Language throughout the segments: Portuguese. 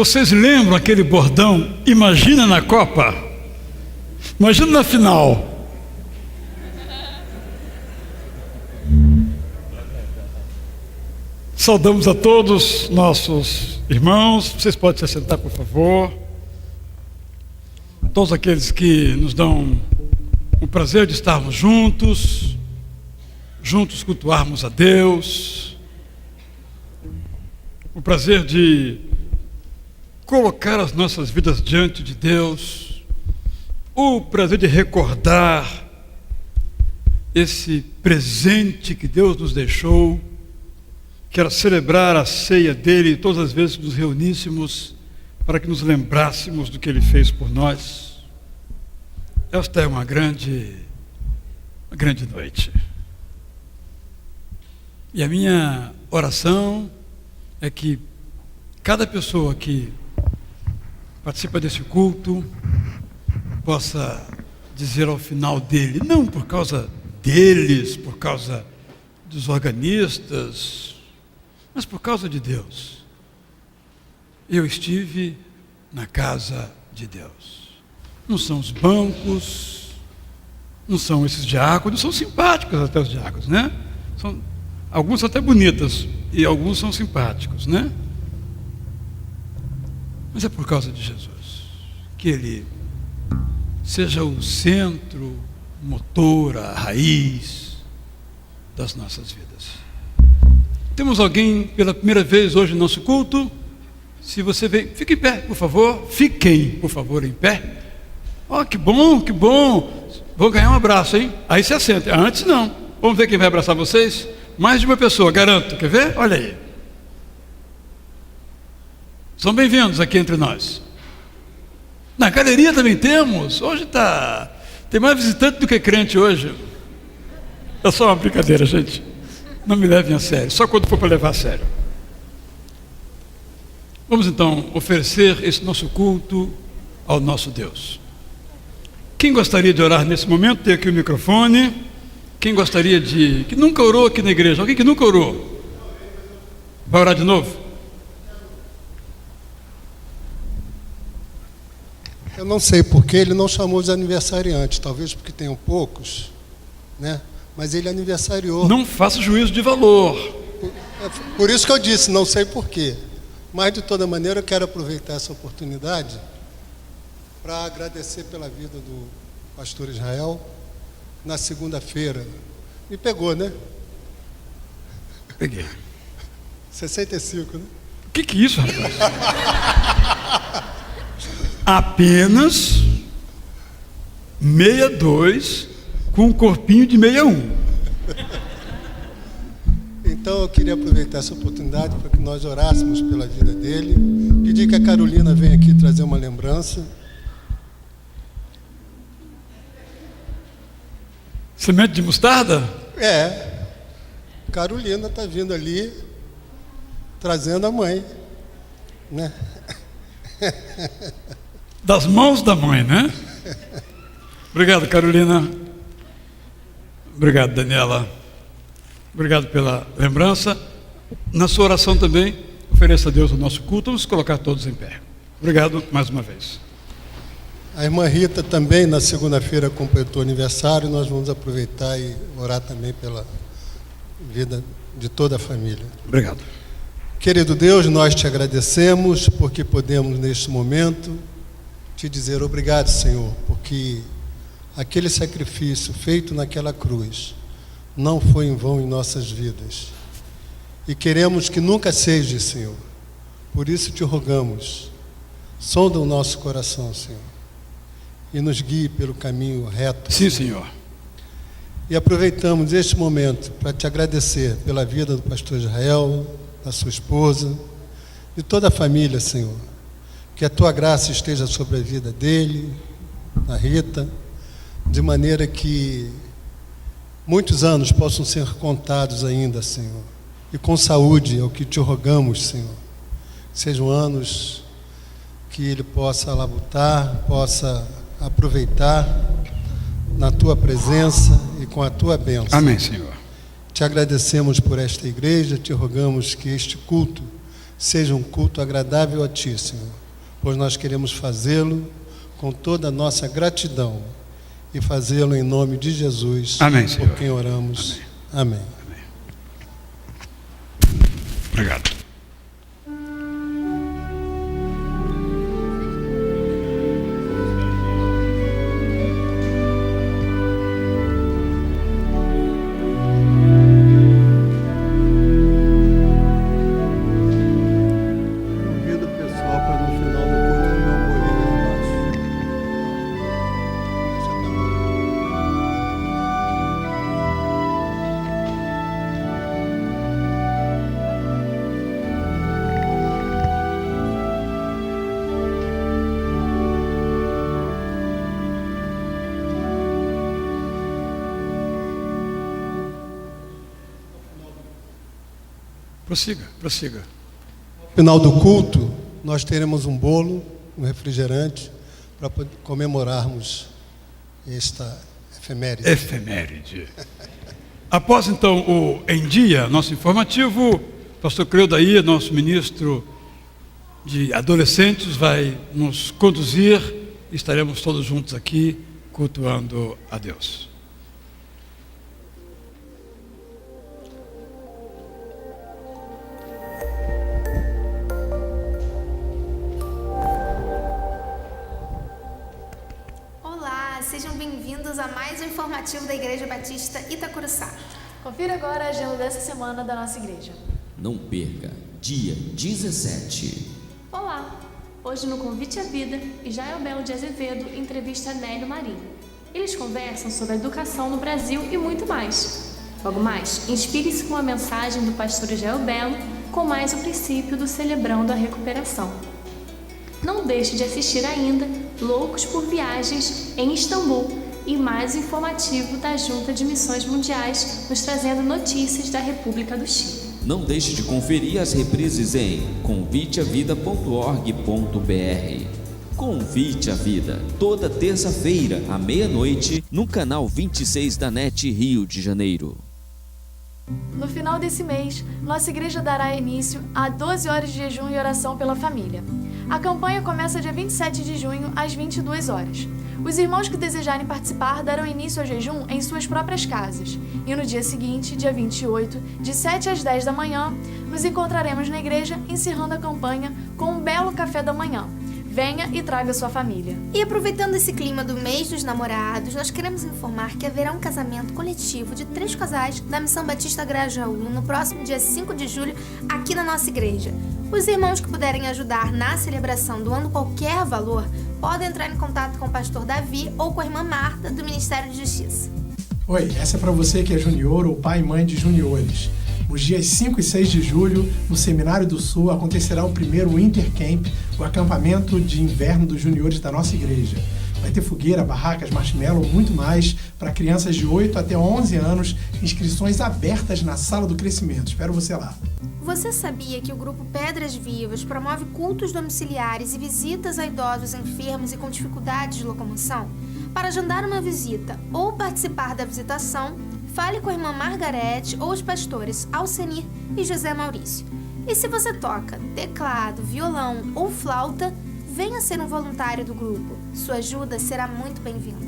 Vocês lembram aquele bordão? Imagina na Copa, imagina na final. Saudamos a todos nossos irmãos. Vocês podem se assentar, por favor. Todos aqueles que nos dão o prazer de estarmos juntos cultuarmos a Deus, o prazer de colocar as nossas vidas diante de Deus, o prazer de recordar esse presente que Deus nos deixou, que era celebrar a ceia dele todas as vezes que nos reuníssemos para que nos lembrássemos do que ele fez por nós. Esta é uma grande noite. E a minha oração é que cada pessoa que participa desse culto possa dizer ao final dele, não por causa deles, por causa dos organistas, mas por causa de Deus. Eu estive na casa de Deus. Não são os bancos, não são esses diáconos, são simpáticos até os diáconos, né? Alguns são até bonitas e alguns são simpáticos, né? Mas é por causa de Jesus, que Ele seja o centro, o motor, a raiz das nossas vidas. Temos alguém pela primeira vez hoje no nosso culto? Se você veio, fique em pé, por favor. Fiquem, por favor, em pé. Oh, que bom, que bom. Vou ganhar um abraço, hein? Aí se assenta. Antes não. Vamos ver quem vai abraçar vocês? Mais de uma pessoa, garanto. Quer ver? Olha aí. São bem-vindos aqui entre nós. Na galeria também temos. Hoje tem mais visitante do que crente hoje. É só uma brincadeira, gente. Não me levem a sério, só quando for para levar a sério. Vamos então oferecer esse nosso culto ao nosso Deus. Quem gostaria de orar nesse momento, tem aqui o microfone. Quem gostaria que nunca orou aqui na igreja? Alguém que nunca orou? Vai orar de novo? Eu não sei porque ele não chamou os aniversariantes, talvez porque tenham poucos, né? Mas ele aniversariou. Não faça juízo de valor. Por isso que eu disse, não sei porquê. Mas, de toda maneira, eu quero aproveitar essa oportunidade para agradecer pela vida do pastor Israel. Na segunda-feira, me pegou, né? Peguei. 65, né? O que é isso, rapaz? Apenas 62 com um corpinho de 61. Então eu queria aproveitar essa oportunidade para que nós orássemos pela vida dele. Pedir que a Carolina venha aqui trazer uma lembrança. Semente de mostarda? É. Carolina está vindo ali trazendo a mãe, né? Das mãos da mãe, né? Obrigado, Carolina. Obrigado, Daniela. Obrigado pela lembrança. Na sua oração também, ofereça a Deus o nosso culto. Vamos colocar todos em pé. Obrigado mais uma vez. A irmã Rita também, na segunda-feira, completou aniversário. Nós vamos aproveitar e orar também pela vida de toda a família. Obrigado. Querido Deus, nós te agradecemos porque podemos, neste momento, te dizer obrigado, Senhor, porque aquele sacrifício feito naquela cruz não foi em vão em nossas vidas. E queremos que nunca seja, Senhor. Por isso te rogamos, sonda o nosso coração, Senhor, e nos guie pelo caminho reto. Sim, Senhor. E aproveitamos este momento para te agradecer pela vida do pastor Israel, da sua esposa, de toda a família, Senhor. Que a tua graça esteja sobre a vida dele, da Rita, de maneira que muitos anos possam ser contados ainda, Senhor. E com saúde é o que te rogamos, Senhor. Sejam anos que ele possa labutar, possa aproveitar na tua presença e com a tua bênção. Amém, Senhor. Te agradecemos por esta igreja, te rogamos que este culto seja um culto agradável a Ti, Senhor, pois nós queremos fazê-lo com toda a nossa gratidão e fazê-lo em nome de Jesus. Amém, Senhor. Por quem oramos. Amém. Obrigado. Convido o pessoal para no final do culto comer um bolinho lá embaixo. Prossiga. No final do culto, nós teremos um bolo, um refrigerante, para comemorarmos esta efeméride. Após, então, o Em Dia, nosso informativo, pastor Cleudair, nosso ministro de adolescentes, vai nos conduzir e estaremos todos juntos aqui, cultuando a Deus. Sejam bem-vindos a mais um informativo da Igreja Batista Itacuruçá. Confira agora a agenda dessa semana da nossa igreja. Não perca, dia 17. Olá! Hoje no Convite à Vida, Israel Belo de Azevedo entrevista Nélio Marinho. Eles conversam sobre a educação no Brasil e muito mais. Logo mais, inspire-se com a mensagem do pastor Israel Belo com mais o princípio do Celebrando a Recuperação. Não deixe de assistir ainda Loucos por Viagens em Istambul e mais informativo da Junta de Missões Mundiais, nos trazendo notícias da República do Chile. Não deixe de conferir as reprises em conviteavida.org.br. Convite à Vida, toda terça-feira à meia-noite, no canal 26 da NET Rio de Janeiro. No final desse mês, nossa igreja dará início a 12 horas de jejum e oração pela família. A campanha começa dia 27 de junho, às 22 horas. Os irmãos que desejarem participar darão início ao jejum em suas próprias casas. E no dia seguinte, dia 28, de 7 às 10 da manhã, nos encontraremos na igreja, encerrando a campanha com um belo café da manhã. Venha e traga sua família. E aproveitando esse clima do mês dos namorados, nós queremos informar que haverá um casamento coletivo de 3 casais da Missão Batista Grajaú no próximo dia 5 de julho, aqui na nossa igreja. Os irmãos que puderem ajudar na celebração doando qualquer valor, podem entrar em contato com o pastor Davi ou com a irmã Marta, do Ministério de Justiça. Oi, essa é para você que é junior ou pai e mãe de juniores. Nos dias 5 e 6 de julho, no Seminário do Sul, acontecerá o primeiro Intercamp, o acampamento de inverno dos juniores da nossa igreja. Vai ter fogueira, barracas, marshmallow, muito mais para crianças de 8 até 11 anos, inscrições abertas na Sala do Crescimento. Espero você lá. Você sabia que o grupo Pedras Vivas promove cultos domiciliares e visitas a idosos enfermos e com dificuldades de locomoção? Para agendar uma visita ou participar da visitação, fale com a irmã Margarete ou os pastores Alcenir e José Maurício. E se você toca teclado, violão ou flauta, venha ser um voluntário do grupo. Sua ajuda será muito bem-vinda.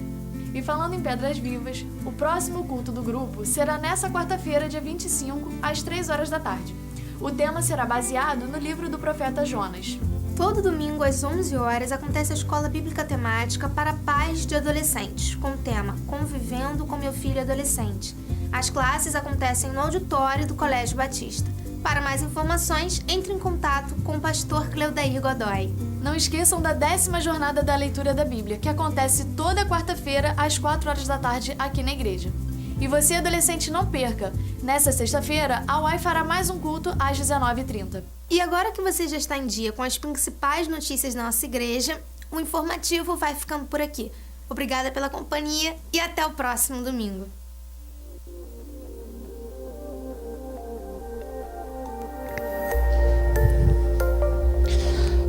E falando em Pedras Vivas, o próximo culto do grupo será nessa quarta-feira, dia 25, às 3 horas da tarde. O tema será baseado no livro do profeta Jonas. Todo domingo, às 11 horas, acontece a escola bíblica temática para pais de adolescentes, com o tema Convivendo com meu filho adolescente. As classes acontecem no auditório do Colégio Batista. Para mais informações, entre em contato com o pastor Cleudair Godoy. Não esqueçam da 10ª jornada da leitura da Bíblia, que acontece toda quarta-feira, às 4 horas da tarde, aqui na igreja. E você, adolescente, não perca! Nessa sexta-feira, a UAI fará mais um culto às 19h30. E agora que você já está em dia com as principais notícias da nossa igreja, o informativo vai ficando por aqui. Obrigada pela companhia e até o próximo domingo.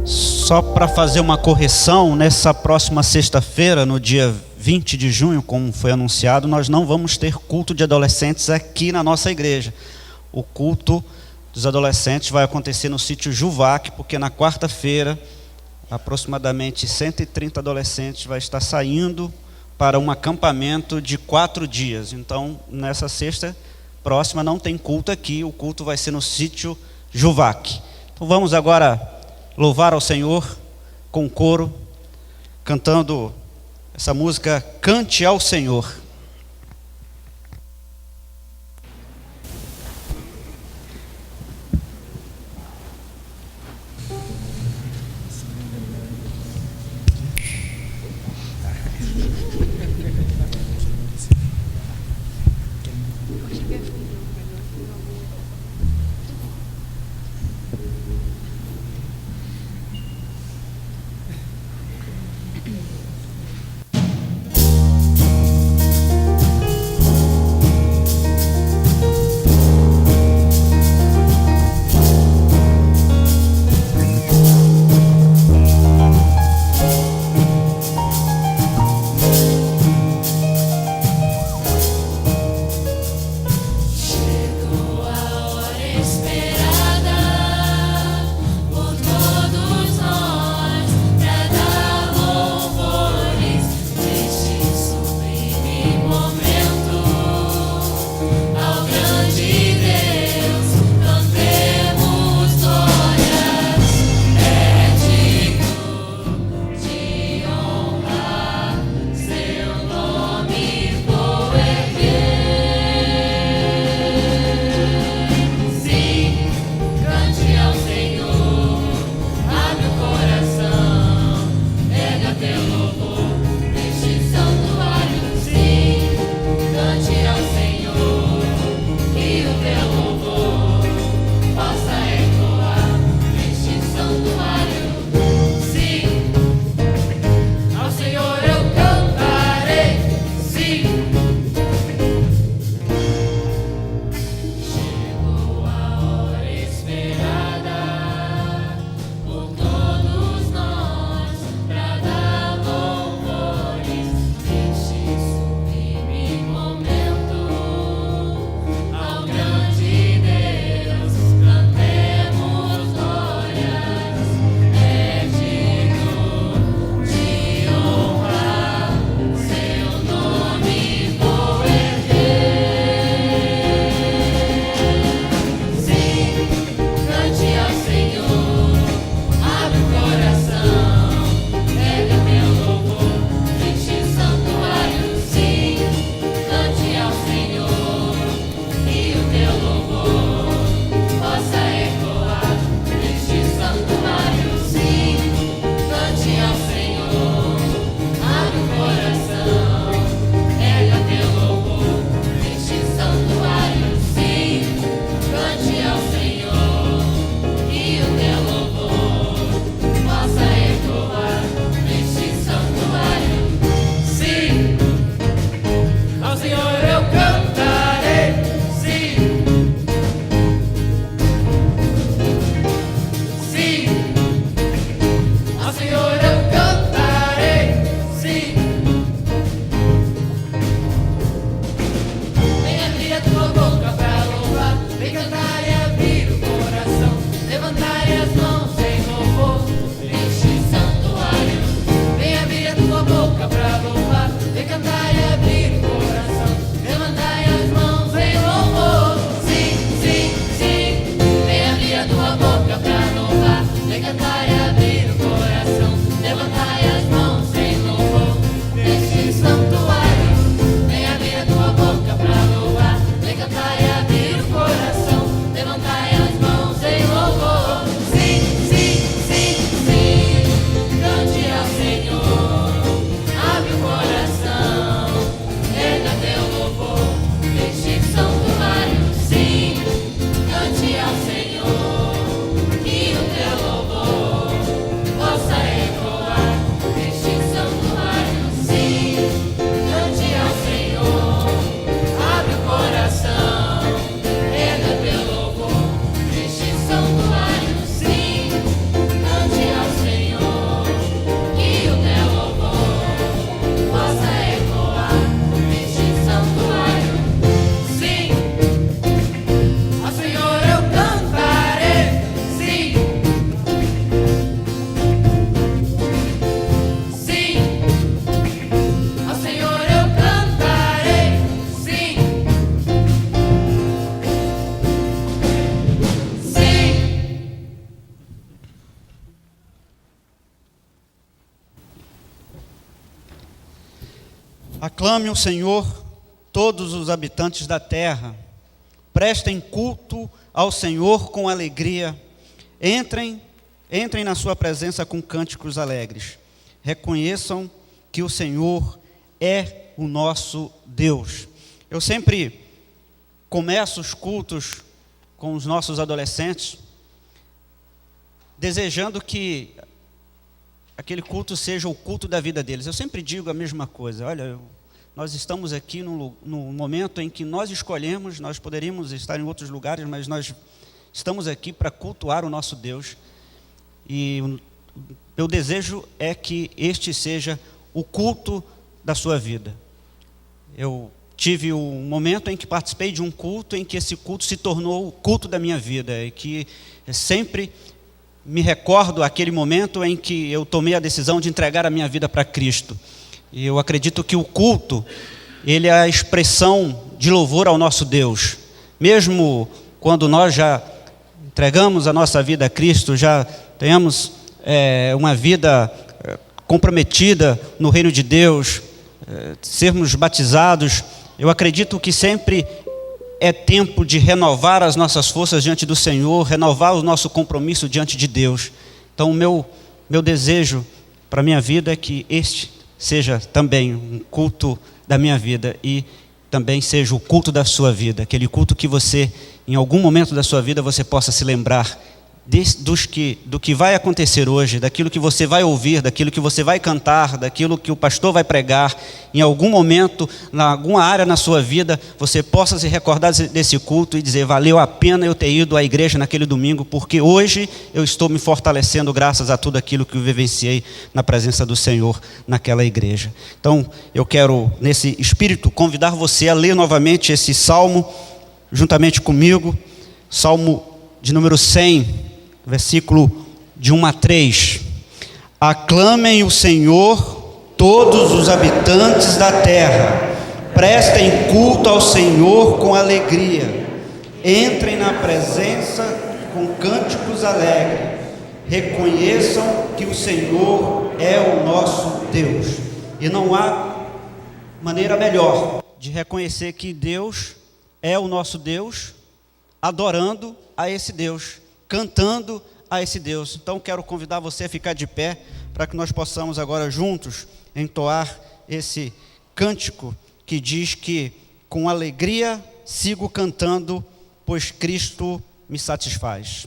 Só para fazer uma correção, nessa próxima sexta-feira, no dia 20 de junho, como foi anunciado, nós não vamos ter culto de adolescentes aqui na nossa igreja. O culto dos adolescentes vai acontecer no sítio Juvac, porque na quarta-feira, aproximadamente 130 adolescentes vai estar saindo para um acampamento de 4 dias. Então, nessa sexta próxima não tem culto aqui, o culto vai ser no sítio Juvac. Então vamos agora louvar ao Senhor com coro, cantando essa música Cante ao Senhor. Aclame o Senhor, todos os habitantes da terra. Prestem culto ao Senhor com alegria. Entrem na sua presença com cânticos alegres. Reconheçam que o Senhor é o nosso Deus. Eu sempre começo os cultos com os nossos adolescentes, desejando que aquele culto seja o culto da vida deles. Eu sempre digo a mesma coisa. Olha, nós estamos aqui no momento em que nós escolhemos, nós poderíamos estar em outros lugares, mas nós estamos aqui para cultuar o nosso Deus. E o meu desejo é que este seja o culto da sua vida. Eu tive um momento em que participei de um culto, em que esse culto se tornou o culto da minha vida, e que sempre me recordo aquele momento em que eu tomei a decisão de entregar a minha vida para Cristo. E eu acredito que o culto, ele é a expressão de louvor ao nosso Deus. Mesmo quando nós já entregamos a nossa vida a Cristo, já tenhamos uma vida comprometida no reino de Deus, sermos batizados, eu acredito que sempre é tempo de renovar as nossas forças diante do Senhor, renovar o nosso compromisso diante de Deus. Então, o meu desejo para a minha vida é que este seja também um culto da minha vida e também seja o culto da sua vida, aquele culto que você, em algum momento da sua vida, você possa se lembrar do que vai acontecer hoje, daquilo que você vai ouvir, daquilo que você vai cantar, daquilo que o pastor vai pregar. Em algum momento, em alguma área na sua vida, você possa se recordar desse culto e dizer: valeu a pena eu ter ido à igreja naquele domingo, porque hoje eu estou me fortalecendo graças a tudo aquilo que eu vivenciei na presença do Senhor naquela igreja. Então, eu quero, nesse espírito, convidar você a ler novamente esse salmo, juntamente comigo, salmo de número 100, versículo de 1 a 3. Aclamem o Senhor, todos os habitantes da terra. Prestem culto ao Senhor com alegria. Entrem na presença com cânticos alegres. Reconheçam que o Senhor é o nosso Deus. E não há maneira melhor de reconhecer que Deus é o nosso Deus, adorando a esse Deus, cantando a esse Deus. Então quero convidar você a ficar de pé para que nós possamos agora juntos entoar esse cântico que diz que com alegria sigo cantando, pois Cristo me satisfaz.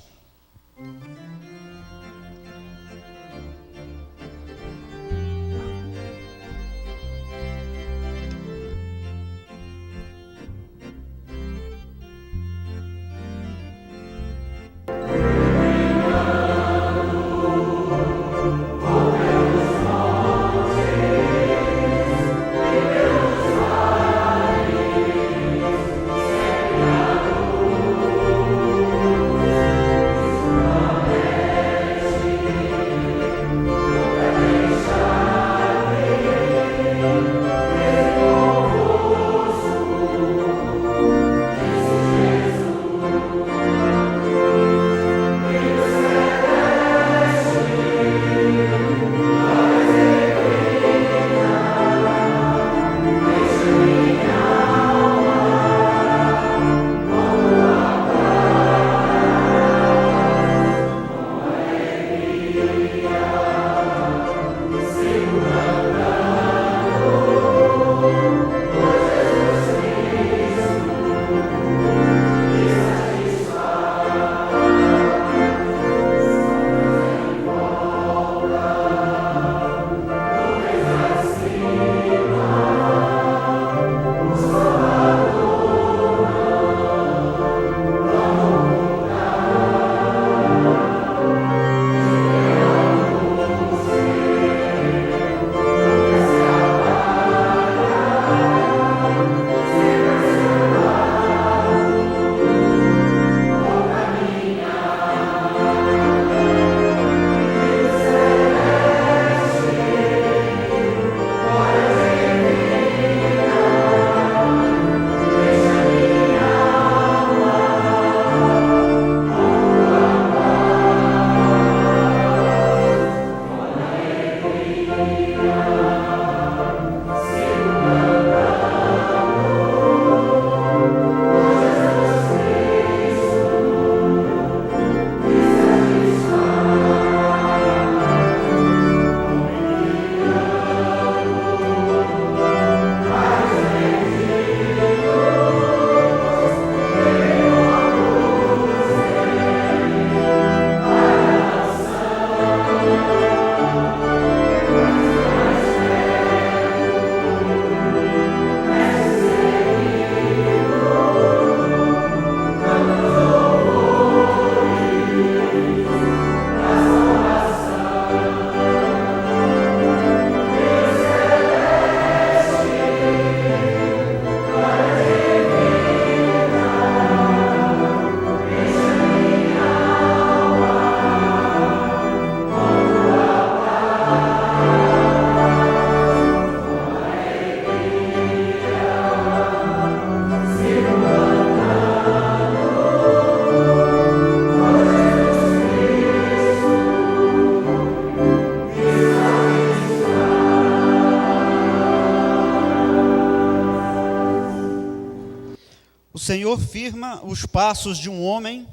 O Senhor firma os passos de um homem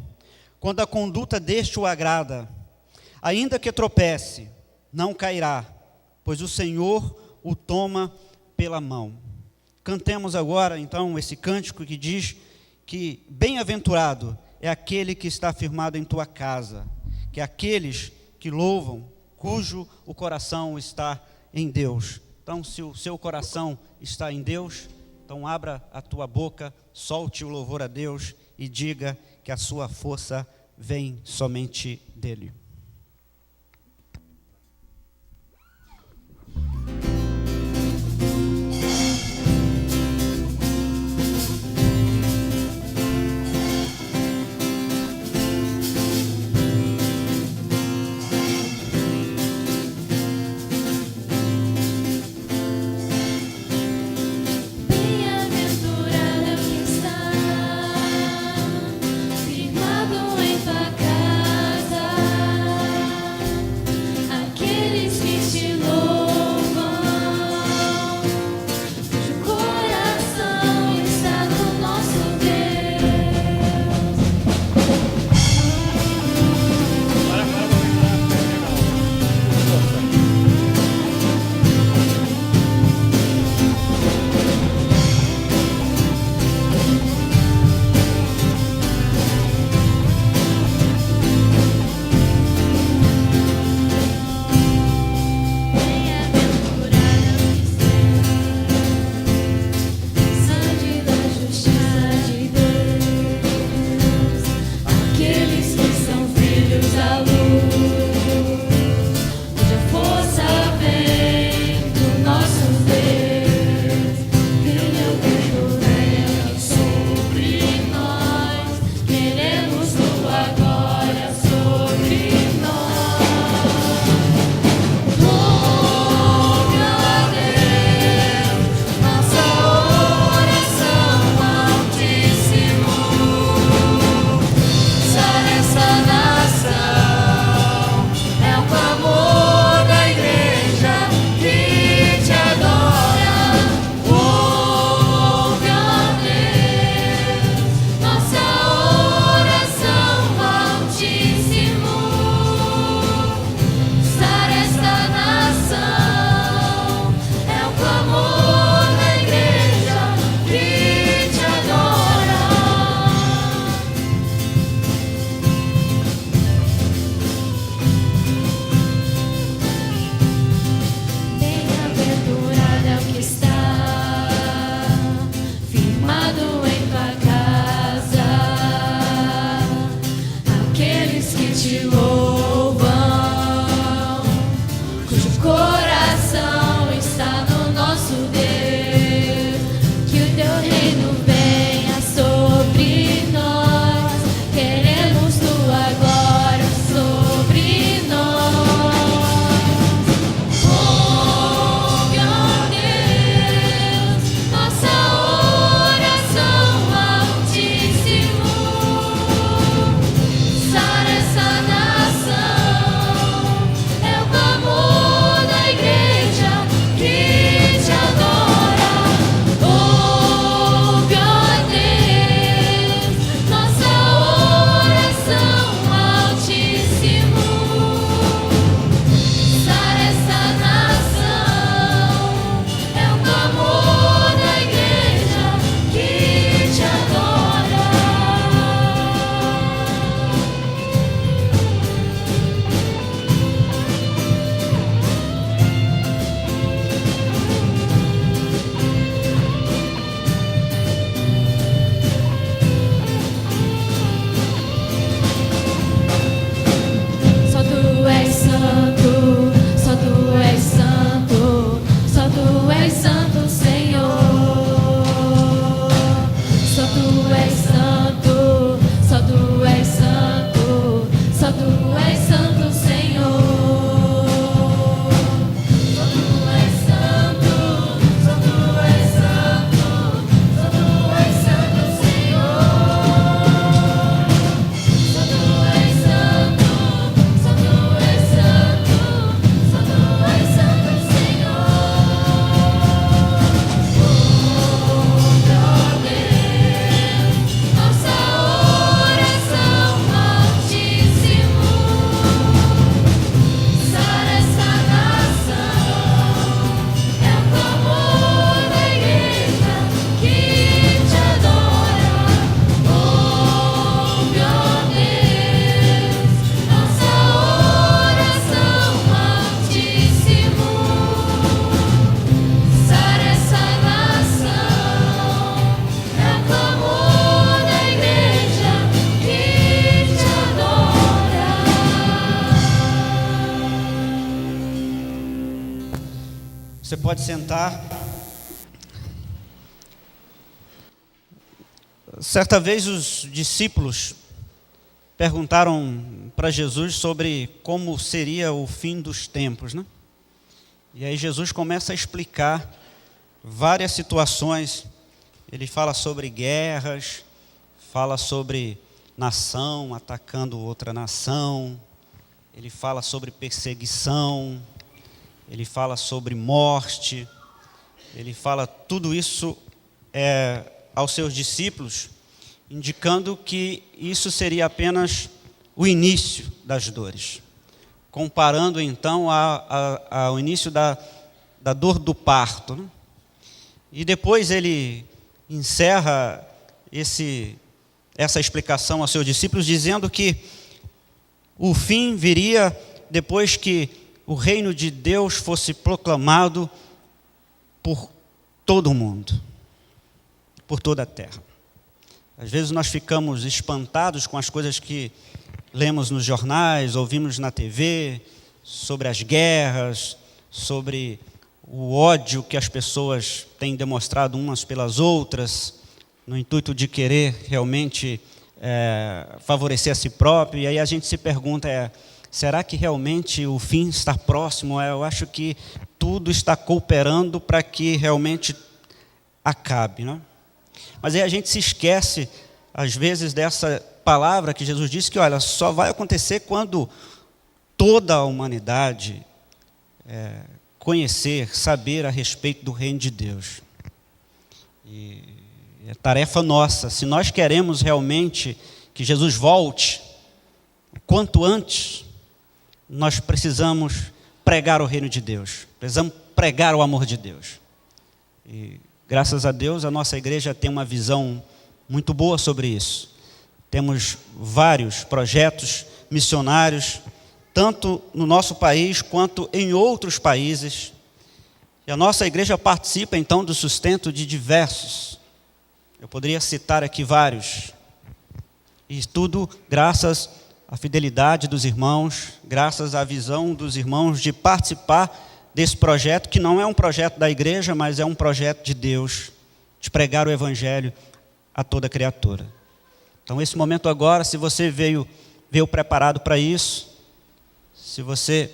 quando a conduta deste o agrada. Ainda que tropece, não cairá, pois o Senhor o toma pela mão. Cantemos agora, então, esse cântico que diz que bem-aventurado é aquele que está firmado em tua casa, que é aqueles que louvam, cujo o coração está em Deus. Então, se o seu coração está em Deus, então abra a tua boca, solte o louvor a Deus e diga que a sua força vem somente dele. Firmado em tua casa. pode sentar. Certa vez os discípulos perguntaram para Jesus sobre como seria o fim dos tempos, né? E aí Jesus começa a explicar várias situações. Ele fala sobre guerras, fala sobre nação atacando outra nação, ele fala sobre perseguição, ele fala sobre morte, ele fala tudo isso aos seus discípulos, indicando que isso seria apenas o início das dores, comparando então ao início da dor do parto, né? E depois ele encerra essa explicação aos seus discípulos, dizendo que o fim viria depois que o reino de Deus fosse proclamado por todo o mundo, por toda a terra. Às vezes nós ficamos espantados com as coisas que lemos nos jornais, ouvimos na TV, sobre as guerras, sobre o ódio que as pessoas têm demonstrado umas pelas outras, no intuito de querer realmente favorecer a si próprio. E aí a gente se pergunta, será que realmente o fim está próximo? Eu acho que tudo está cooperando para que realmente acabe, né? Mas aí a gente se esquece, às vezes, dessa palavra que Jesus disse, que olha, só vai acontecer quando toda a humanidade conhecer, saber a respeito do reino de Deus. E é tarefa nossa, se nós queremos realmente que Jesus volte, quanto antes, nós precisamos pregar o reino de Deus, precisamos pregar o amor de Deus. E graças a Deus, a nossa igreja tem uma visão muito boa sobre isso. Temos vários projetos missionários, tanto no nosso país quanto em outros países. E a nossa igreja participa, então, do sustento de diversos. Eu poderia citar aqui vários. E tudo graças à fidelidade dos irmãos, graças à visão dos irmãos de participar desse projeto, que não é um projeto da igreja, mas é um projeto de Deus, de pregar o evangelho a toda criatura. Então, esse momento agora, se você veio preparado para isso, se você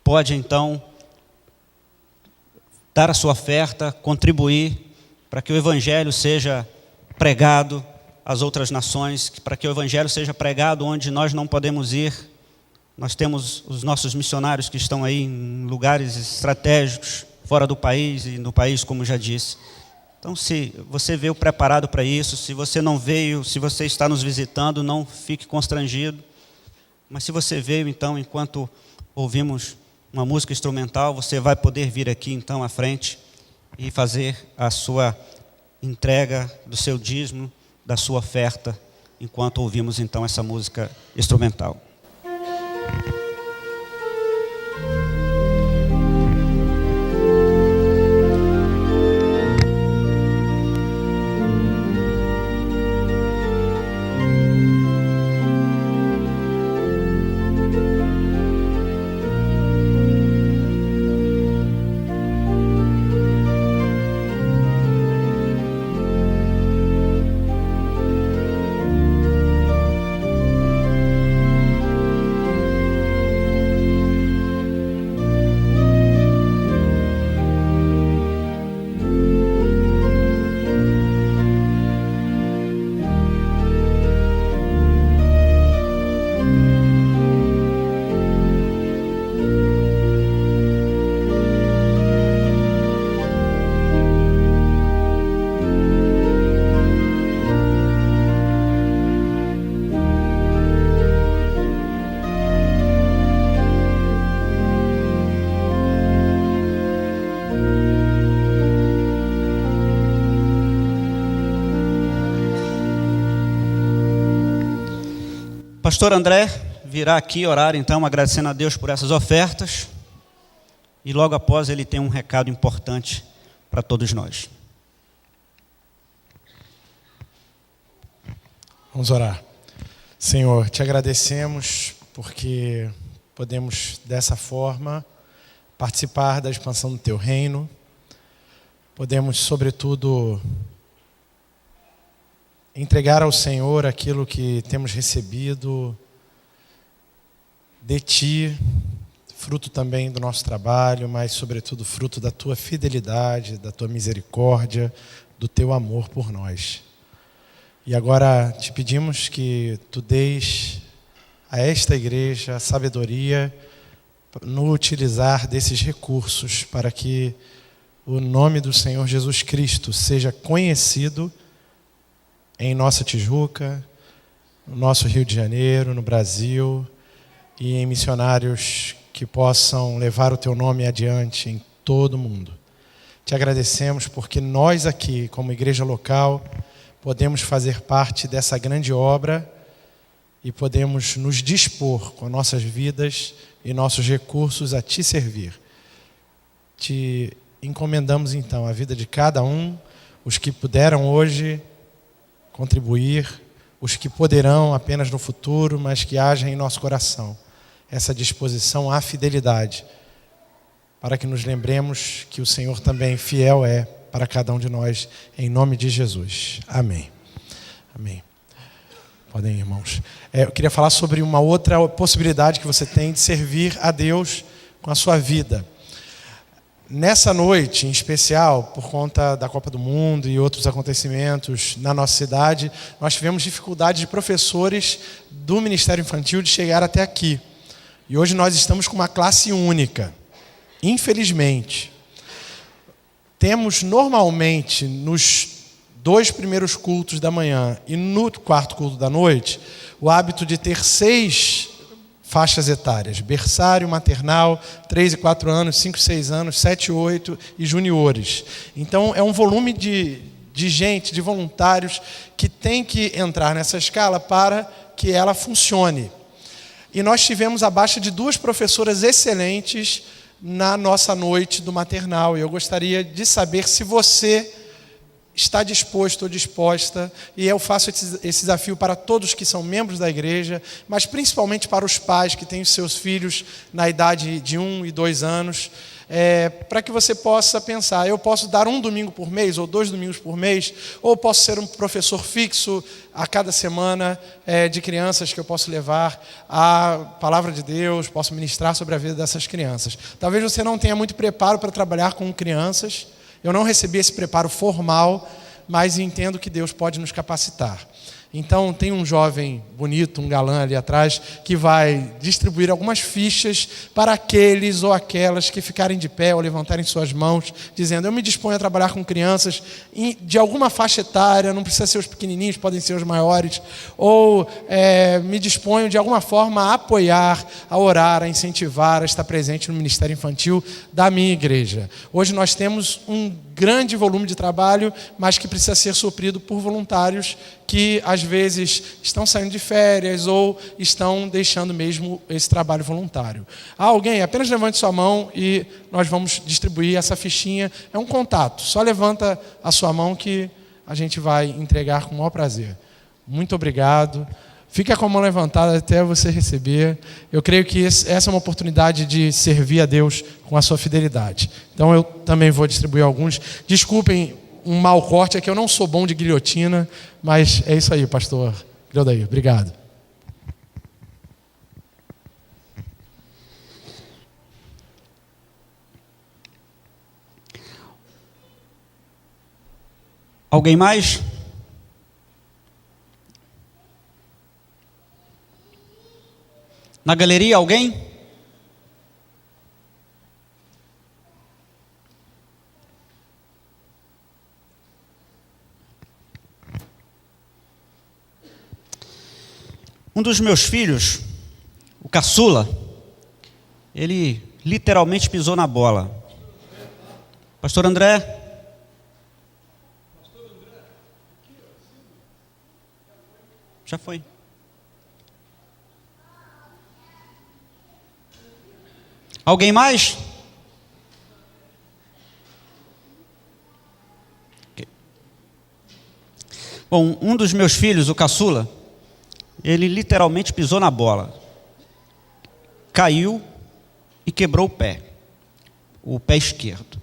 pode, então, dar a sua oferta, contribuir para que o evangelho seja pregado às outras nações, para que o evangelho seja pregado onde nós não podemos ir. Nós temos os nossos missionários que estão aí em lugares estratégicos, fora do país e no país, como já disse. Então, se você veio preparado para isso, se você não veio, se você está nos visitando, não fique constrangido. Mas se você veio, então, enquanto ouvimos uma música instrumental, você vai poder vir aqui, então, à frente e fazer a sua entrega do seu dízimo, da sua oferta, enquanto ouvimos, então, essa música instrumental. Pastor André virá aqui orar, então, agradecendo a Deus por essas ofertas. E logo após ele tem um recado importante para todos nós. Vamos orar. Senhor, te agradecemos porque podemos, dessa forma, participar da expansão do Teu reino. Podemos, sobretudo, entregar ao Senhor aquilo que temos recebido de Ti, fruto também do nosso trabalho, mas, sobretudo, fruto da Tua fidelidade, da Tua misericórdia, do Teu amor por nós. E agora te pedimos que Tu deis a esta igreja a sabedoria no utilizar desses recursos para que o nome do Senhor Jesus Cristo seja conhecido em nossa Tijuca, no nosso Rio de Janeiro, no Brasil, e em missionários que possam levar o Teu nome adiante em todo o mundo. Te agradecemos porque nós aqui, como igreja local, podemos fazer parte dessa grande obra e podemos nos dispor com nossas vidas e nossos recursos a Te servir. Te encomendamos então a vida de cada um, os que puderam hoje contribuir, os que poderão apenas no futuro, mas que haja em nosso coração essa disposição à fidelidade, para que nos lembremos que o Senhor também fiel é para cada um de nós, em nome de Jesus. Amém. Amém. Podem ir, irmãos. Eu queria falar sobre uma outra possibilidade que você tem de servir a Deus com a sua vida. Nessa noite, em especial, por conta da Copa do Mundo e outros acontecimentos na nossa cidade, nós tivemos dificuldade de professores do Ministério Infantil de chegar até aqui. E hoje nós estamos com uma classe única. Infelizmente, temos normalmente nos 2 primeiros cultos da manhã e no 4º culto da noite o hábito de ter 6 faixas etárias: berçário, maternal, 3 e 4 anos, 5 e 6 anos, 7 e 8 e juniores. Então é um volume de gente, de voluntários que tem que entrar nessa escala para que ela funcione. E nós tivemos a baixa de 2 professoras excelentes na nossa noite do maternal. E eu gostaria de saber se você está disposto ou disposta, e eu faço esse desafio para todos que são membros da igreja, mas principalmente para os pais que têm os seus filhos na idade de 1 e 2 anos, para que você possa pensar: eu posso dar um domingo por mês, ou 2 domingos por mês, ou posso ser um professor fixo a cada semana de crianças que eu posso levar a palavra de Deus, posso ministrar sobre a vida dessas crianças. Talvez você não tenha muito preparo para trabalhar com crianças. Eu não recebi esse preparo formal, mas entendo que Deus pode nos capacitar. Então, tem um jovem bonito, um galã ali atrás, que vai distribuir algumas fichas para aqueles ou aquelas que ficarem de pé ou levantarem suas mãos, dizendo: eu me disponho a trabalhar com crianças de alguma faixa etária, não precisa ser os pequenininhos, podem ser os maiores, ou me disponho de alguma forma a apoiar, a orar, a incentivar, a estar presente no ministério infantil da minha igreja. Hoje nós temos um grande volume de trabalho, mas que precisa ser suprido por voluntários que às vezes estão saindo de férias ou estão deixando mesmo esse trabalho voluntário. Alguém, apenas levante sua mão e nós vamos distribuir essa fichinha. É um contato, só levanta a sua mão que a gente vai entregar com o maior prazer. Muito obrigado. Fica com a mão levantada até você receber. Eu creio que essa é uma oportunidade de servir a Deus com a sua fidelidade. Então eu também vou distribuir alguns. Desculpem um mau corte, é que eu não sou bom de guilhotina, mas é isso aí, pastor Cleodair. Obrigado. Alguém mais? Na galeria, alguém? Um dos meus filhos, o caçula, ele literalmente pisou na bola. Pastor André? Já foi. Alguém mais? Okay. Bom, um dos meus filhos, o caçula, ele literalmente pisou na bola, caiu e quebrou o pé. o pé esquerdo.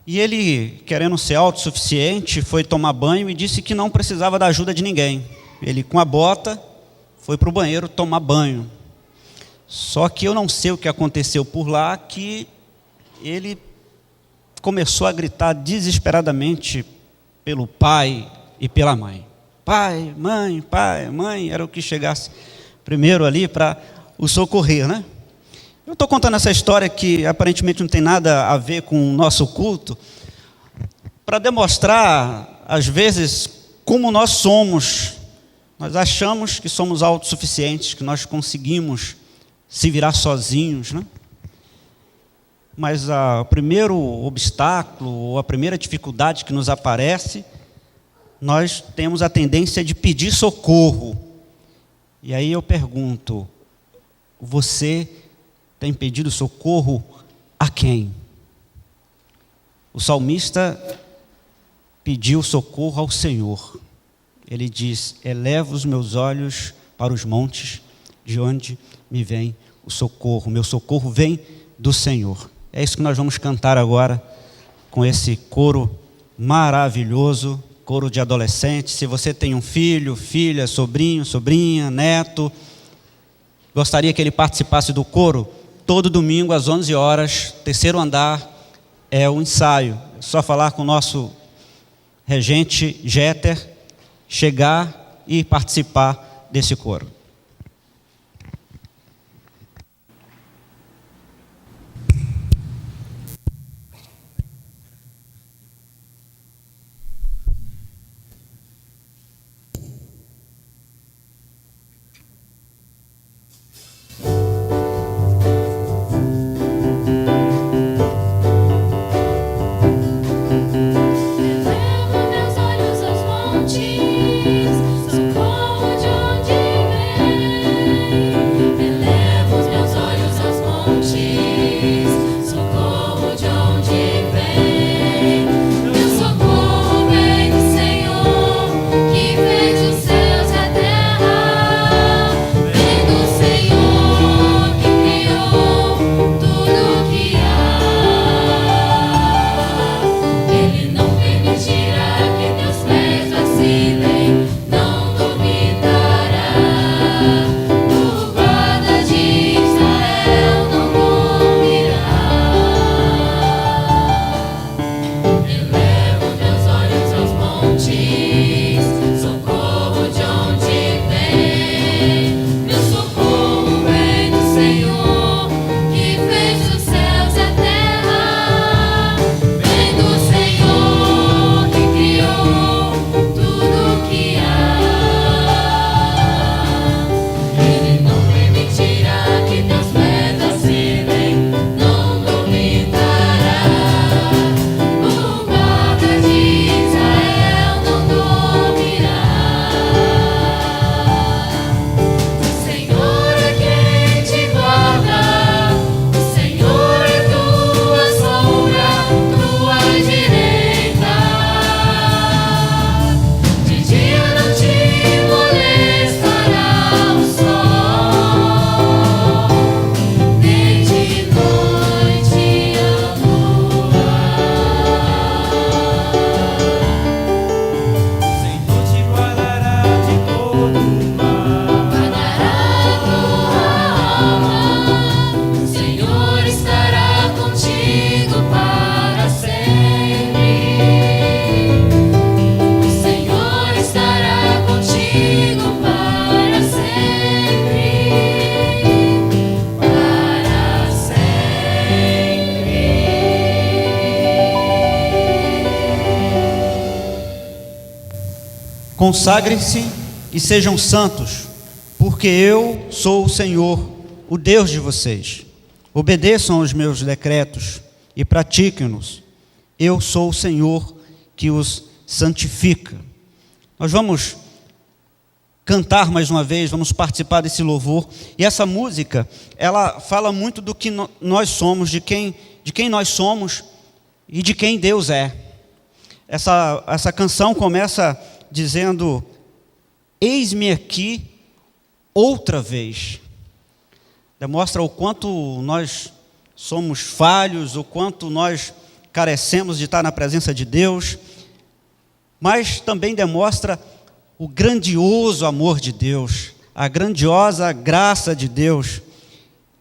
E ele, querendo ser autossuficiente, foi tomar banho e disse que não precisava da ajuda de ninguém. Ele, com a bota, foi para o banheiro tomar banho. Só que eu não sei o que aconteceu por lá, que ele começou a gritar desesperadamente pelo pai e pela mãe. Pai, mãe, era o que chegasse primeiro ali para o socorrer, né? Eu estou contando essa história que aparentemente não tem nada a ver com o nosso culto, para demonstrar, às vezes, como nós somos. Nós achamos que somos autossuficientes, que nós conseguimos se virar sozinhos, né? Mas o primeiro obstáculo, ou a primeira dificuldade que nos aparece, nós temos a tendência de pedir socorro. E aí eu pergunto, você tem pedido socorro a quem? O salmista pediu socorro ao Senhor. Ele diz, eleva os meus olhos para os montes, de onde me vem o socorro. Meu socorro vem do Senhor. É isso que nós vamos cantar agora, com esse coro maravilhoso, coro de adolescentes. Se você tem um filho, filha, sobrinho, sobrinha, neto, gostaria que ele participasse do coro, todo domingo às 11 horas, terceiro andar, é o ensaio. É só falar com o nosso regente Jeter, chegar e participar desse coro. Consagrem-se e sejam santos, porque eu sou o Senhor, o Deus de vocês. Obedeçam aos meus decretos e pratiquem-nos. Eu sou o Senhor que os santifica. Nós vamos cantar mais uma vez, vamos participar desse louvor. E essa música, ela fala muito do que nós somos, de quem nós somos e de quem Deus é. Essa canção começa dizendo, eis-me aqui outra vez. Demonstra o quanto nós somos falhos, o quanto nós carecemos de estar na presença de Deus, mas também demonstra o grandioso amor de Deus, a grandiosa graça de Deus.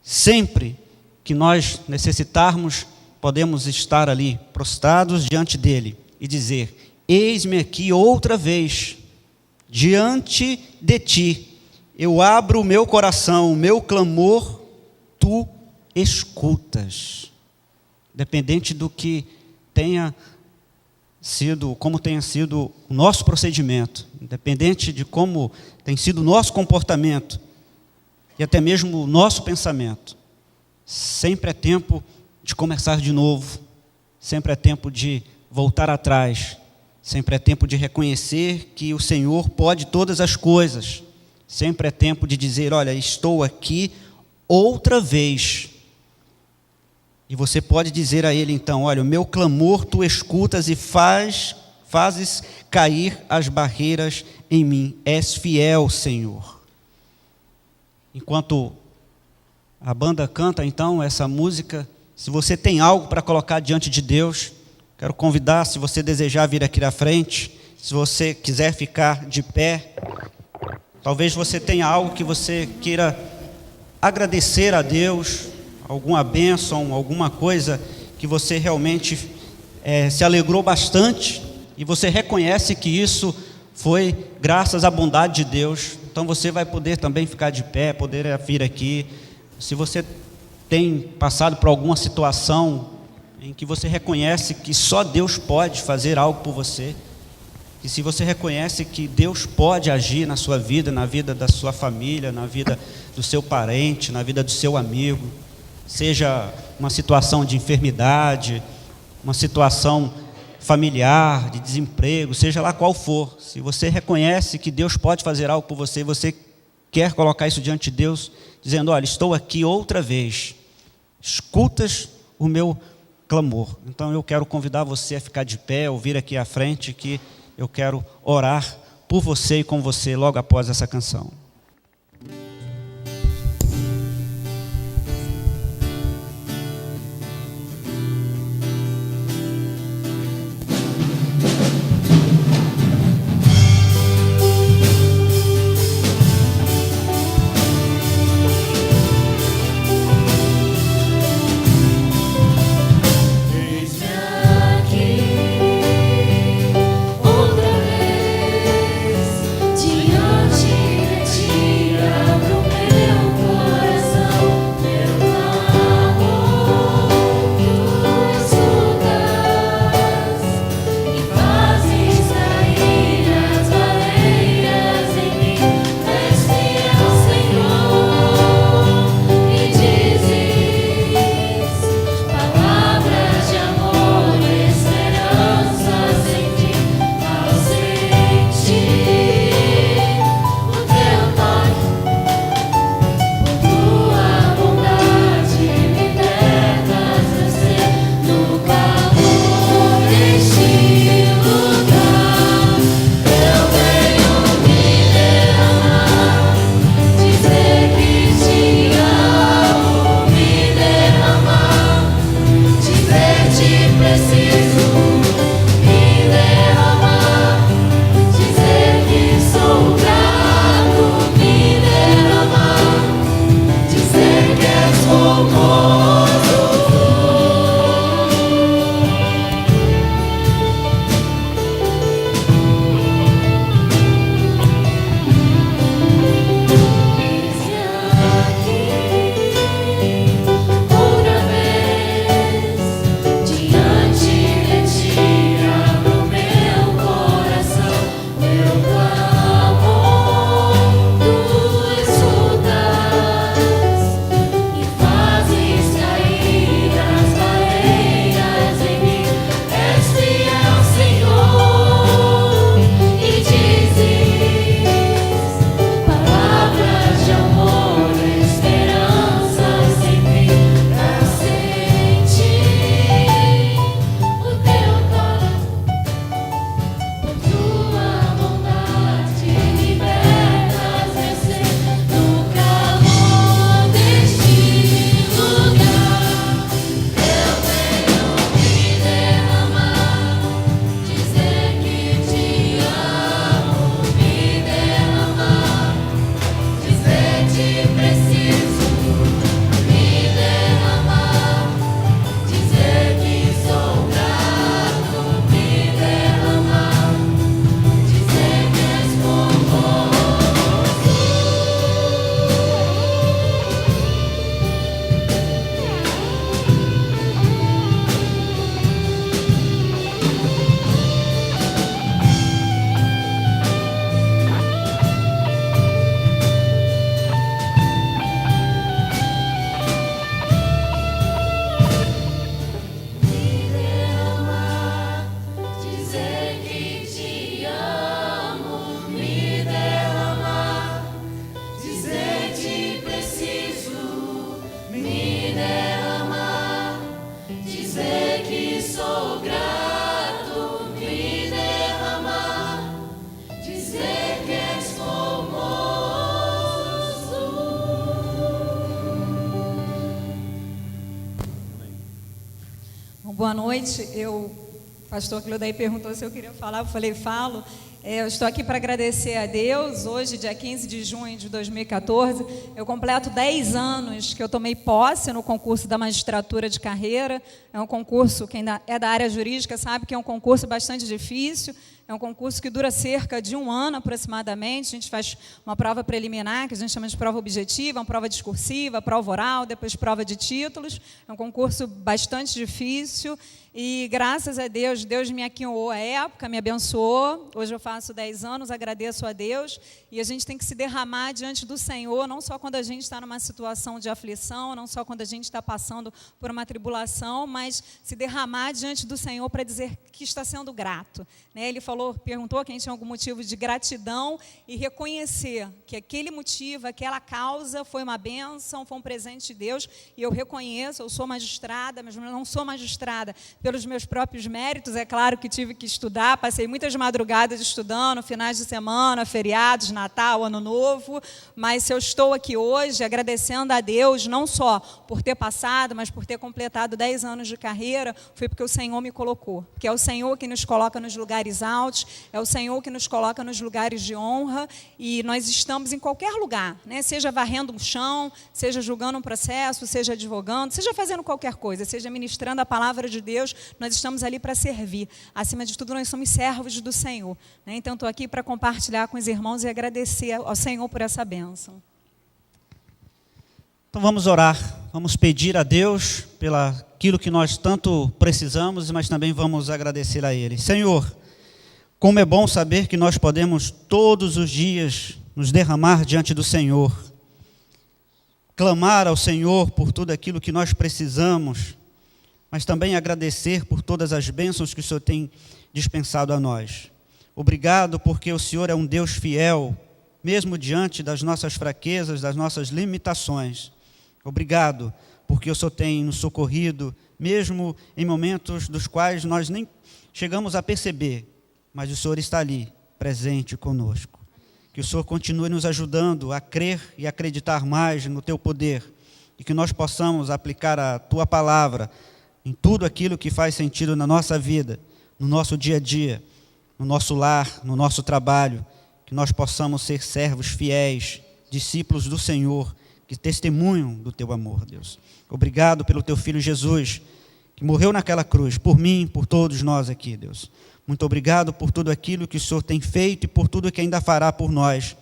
Sempre que nós necessitarmos, podemos estar ali prostrados diante dele e dizer: eis-me aqui outra vez, diante de ti, eu abro o meu coração, o meu clamor, tu escutas. Dependente do que tenha sido, como tenha sido o nosso procedimento, independente de como tem sido o nosso comportamento e até mesmo o nosso pensamento, sempre é tempo de começar de novo, sempre é tempo de voltar atrás, sempre é tempo de reconhecer que o Senhor pode todas as coisas, sempre é tempo de dizer: olha, estou aqui outra vez. E você pode dizer a Ele então: olha, o meu clamor tu escutas e fazes cair as barreiras em mim. És fiel, Senhor. Enquanto a banda canta então essa música, se você tem algo para colocar diante de Deus, quero convidar, se você desejar vir aqui à frente, se você quiser ficar de pé, talvez você tenha algo que você queira agradecer a Deus, alguma bênção, alguma coisa que você realmente se alegrou bastante e você reconhece que isso foi graças à bondade de Deus. Então você vai poder também ficar de pé, poder vir aqui. Se você tem passado por alguma situação em que você reconhece que só Deus pode fazer algo por você, e se você reconhece que Deus pode agir na sua vida, na vida da sua família, na vida do seu parente, na vida do seu amigo, seja uma situação de enfermidade, uma situação familiar, de desemprego, seja lá qual for, se você reconhece que Deus pode fazer algo por você, você quer colocar isso diante de Deus, dizendo: olha, estou aqui outra vez, escutas o meu clamor. Então eu quero convidar você a ficar de pé, ou vir aqui à frente, que eu quero orar por você e com você logo após essa canção. Diante de ti Boa noite. O pastor Cleodaí perguntou se eu queria falar, eu falei, falo. Eu estou aqui para agradecer a Deus. Hoje, dia 15 de junho de 2014, eu completo 10 anos que eu tomei posse no concurso da magistratura de carreira. É um concurso, quem é da área jurídica sabe que é um concurso bastante difícil. É um concurso que dura cerca de 1 ano aproximadamente. A gente faz uma prova preliminar, que a gente chama de prova objetiva, uma prova discursiva, prova oral, depois prova de títulos. É um concurso bastante difícil e, graças a Deus, Deus me aquinhoou à época, me abençoou. Hoje eu faço 10 anos, agradeço a Deus. E a gente tem que se derramar diante do Senhor, não só quando a gente está numa situação de aflição, não só quando a gente está passando por uma tribulação, mas se derramar diante do Senhor para dizer que está sendo grato. Ele perguntou quem tinha algum motivo de gratidão e reconhecer que aquele motivo, aquela causa foi uma bênção, foi um presente de Deus. E eu reconheço, eu sou magistrada, mas não sou magistrada pelos meus próprios méritos. É claro que tive que estudar, passei muitas madrugadas estudando, finais de semana, feriados, Natal, Ano Novo. Mas se eu estou aqui hoje agradecendo a Deus, não só por ter passado, mas por ter completado 10 anos de carreira, foi porque o Senhor me colocou. Porque é o Senhor que nos coloca nos lugares altos, é o Senhor que nos coloca nos lugares de honra, e nós estamos em qualquer lugar, seja varrendo um chão, seja julgando um processo, seja advogando, seja fazendo qualquer coisa, seja ministrando a palavra de Deus, nós estamos ali para servir. Acima de tudo, nós somos servos do Senhor. Então, estou aqui para compartilhar com os irmãos e agradecer ao Senhor por essa bênção. Então vamos orar, vamos pedir a Deus pelo aquilo que nós tanto precisamos, mas também vamos agradecer a Ele. Senhor, como é bom saber que nós podemos todos os dias nos derramar diante do Senhor, clamar ao Senhor por tudo aquilo que nós precisamos, mas também agradecer por todas as bênçãos que o Senhor tem dispensado a nós. Obrigado porque o Senhor é um Deus fiel, mesmo diante das nossas fraquezas, das nossas limitações. Obrigado porque o Senhor tem nos socorrido, mesmo em momentos dos quais nós nem chegamos a perceber, mas o Senhor está ali, presente conosco. Que o Senhor continue nos ajudando a crer e acreditar mais no Teu poder, e que nós possamos aplicar a Tua palavra em tudo aquilo que faz sentido na nossa vida, no nosso dia a dia, no nosso lar, no nosso trabalho, que nós possamos ser servos fiéis, discípulos do Senhor, que testemunham do Teu amor, Deus. Obrigado pelo Teu Filho Jesus, que morreu naquela cruz, por mim, por todos nós aqui, Deus. Muito obrigado por tudo aquilo que o Senhor tem feito e por tudo que ainda fará por nós.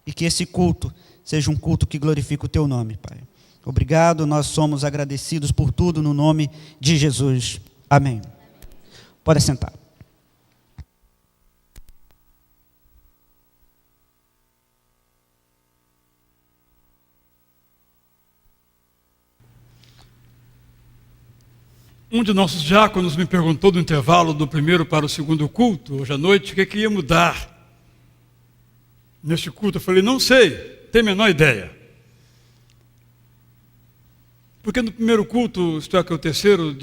E que esse culto seja um culto que glorifique o Teu nome, Pai. Obrigado, nós somos agradecidos por tudo no nome de Jesus. Amém. Pode sentar. Um de nossos diáconos me perguntou do intervalo do primeiro para o segundo culto, hoje à noite, o que ia mudar neste culto. Eu falei, não sei, tenho a menor ideia. Porque no primeiro culto, isto é, que é o terceiro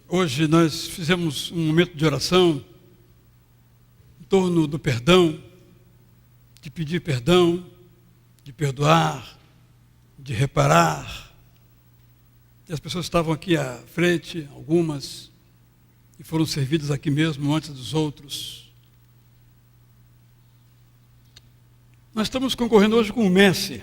hoje nós fizemos um momento de oração em torno do perdão, de pedir perdão, de perdoar, de reparar. E as pessoas estavam aqui à frente, algumas, e foram servidas aqui mesmo antes dos outros. Nós estamos concorrendo hoje com o Messi.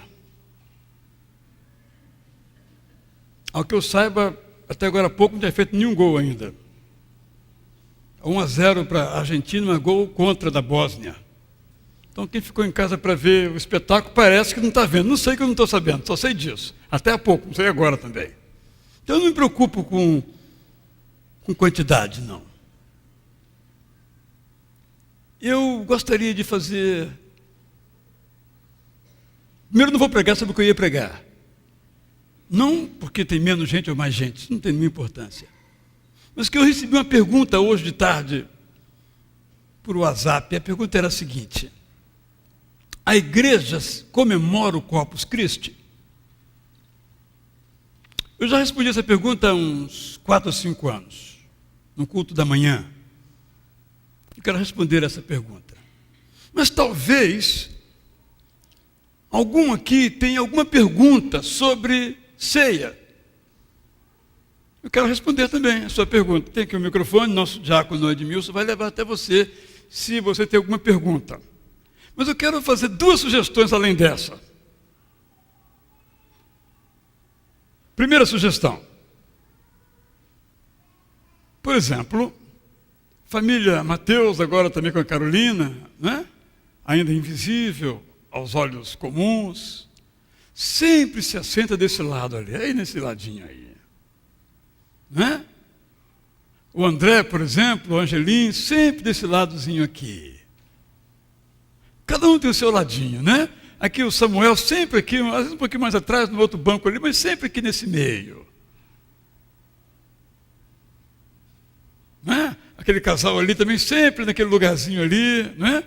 Ao que eu saiba, até agora há pouco não tinha feito nenhum gol ainda. 1-0 para a Argentina, mas gol contra da Bósnia. Então quem ficou em casa para ver o espetáculo parece que não está vendo. Não sei que eu não estou sabendo, só sei disso. Até há pouco, não sei agora também. Então eu não me preocupo com quantidade, não. Eu gostaria de fazer... Primeiro, não vou pregar sobre o que eu ia pregar. Não porque tem menos gente ou mais gente, isso não tem nenhuma importância. Mas que eu recebi uma pergunta hoje de tarde por WhatsApp, e a pergunta era a seguinte: a igreja comemora o Corpus Christi? Eu já respondi essa pergunta há uns 4 ou 5 anos, no culto da manhã. Eu quero responder essa pergunta. Mas talvez algum aqui tenha alguma pergunta sobre ceia. Eu quero responder também a sua pergunta. Tem aqui o microfone, nosso diácono Edmilson vai levar até você, se você tem alguma pergunta. Mas eu quero fazer 2 sugestões além dessa. Primeira sugestão. Por exemplo, família Mateus, agora também com a Carolina, né? Ainda invisível aos olhos comuns, sempre se assenta desse lado ali, aí nesse ladinho aí. Né? O André, por exemplo, o Angelim, sempre desse ladozinho aqui. Cada um tem o seu ladinho, né? Aqui o Samuel, sempre aqui, às vezes um pouquinho mais atrás, no outro banco ali, mas sempre aqui nesse meio. Né? Aquele casal ali também sempre naquele lugarzinho ali, né?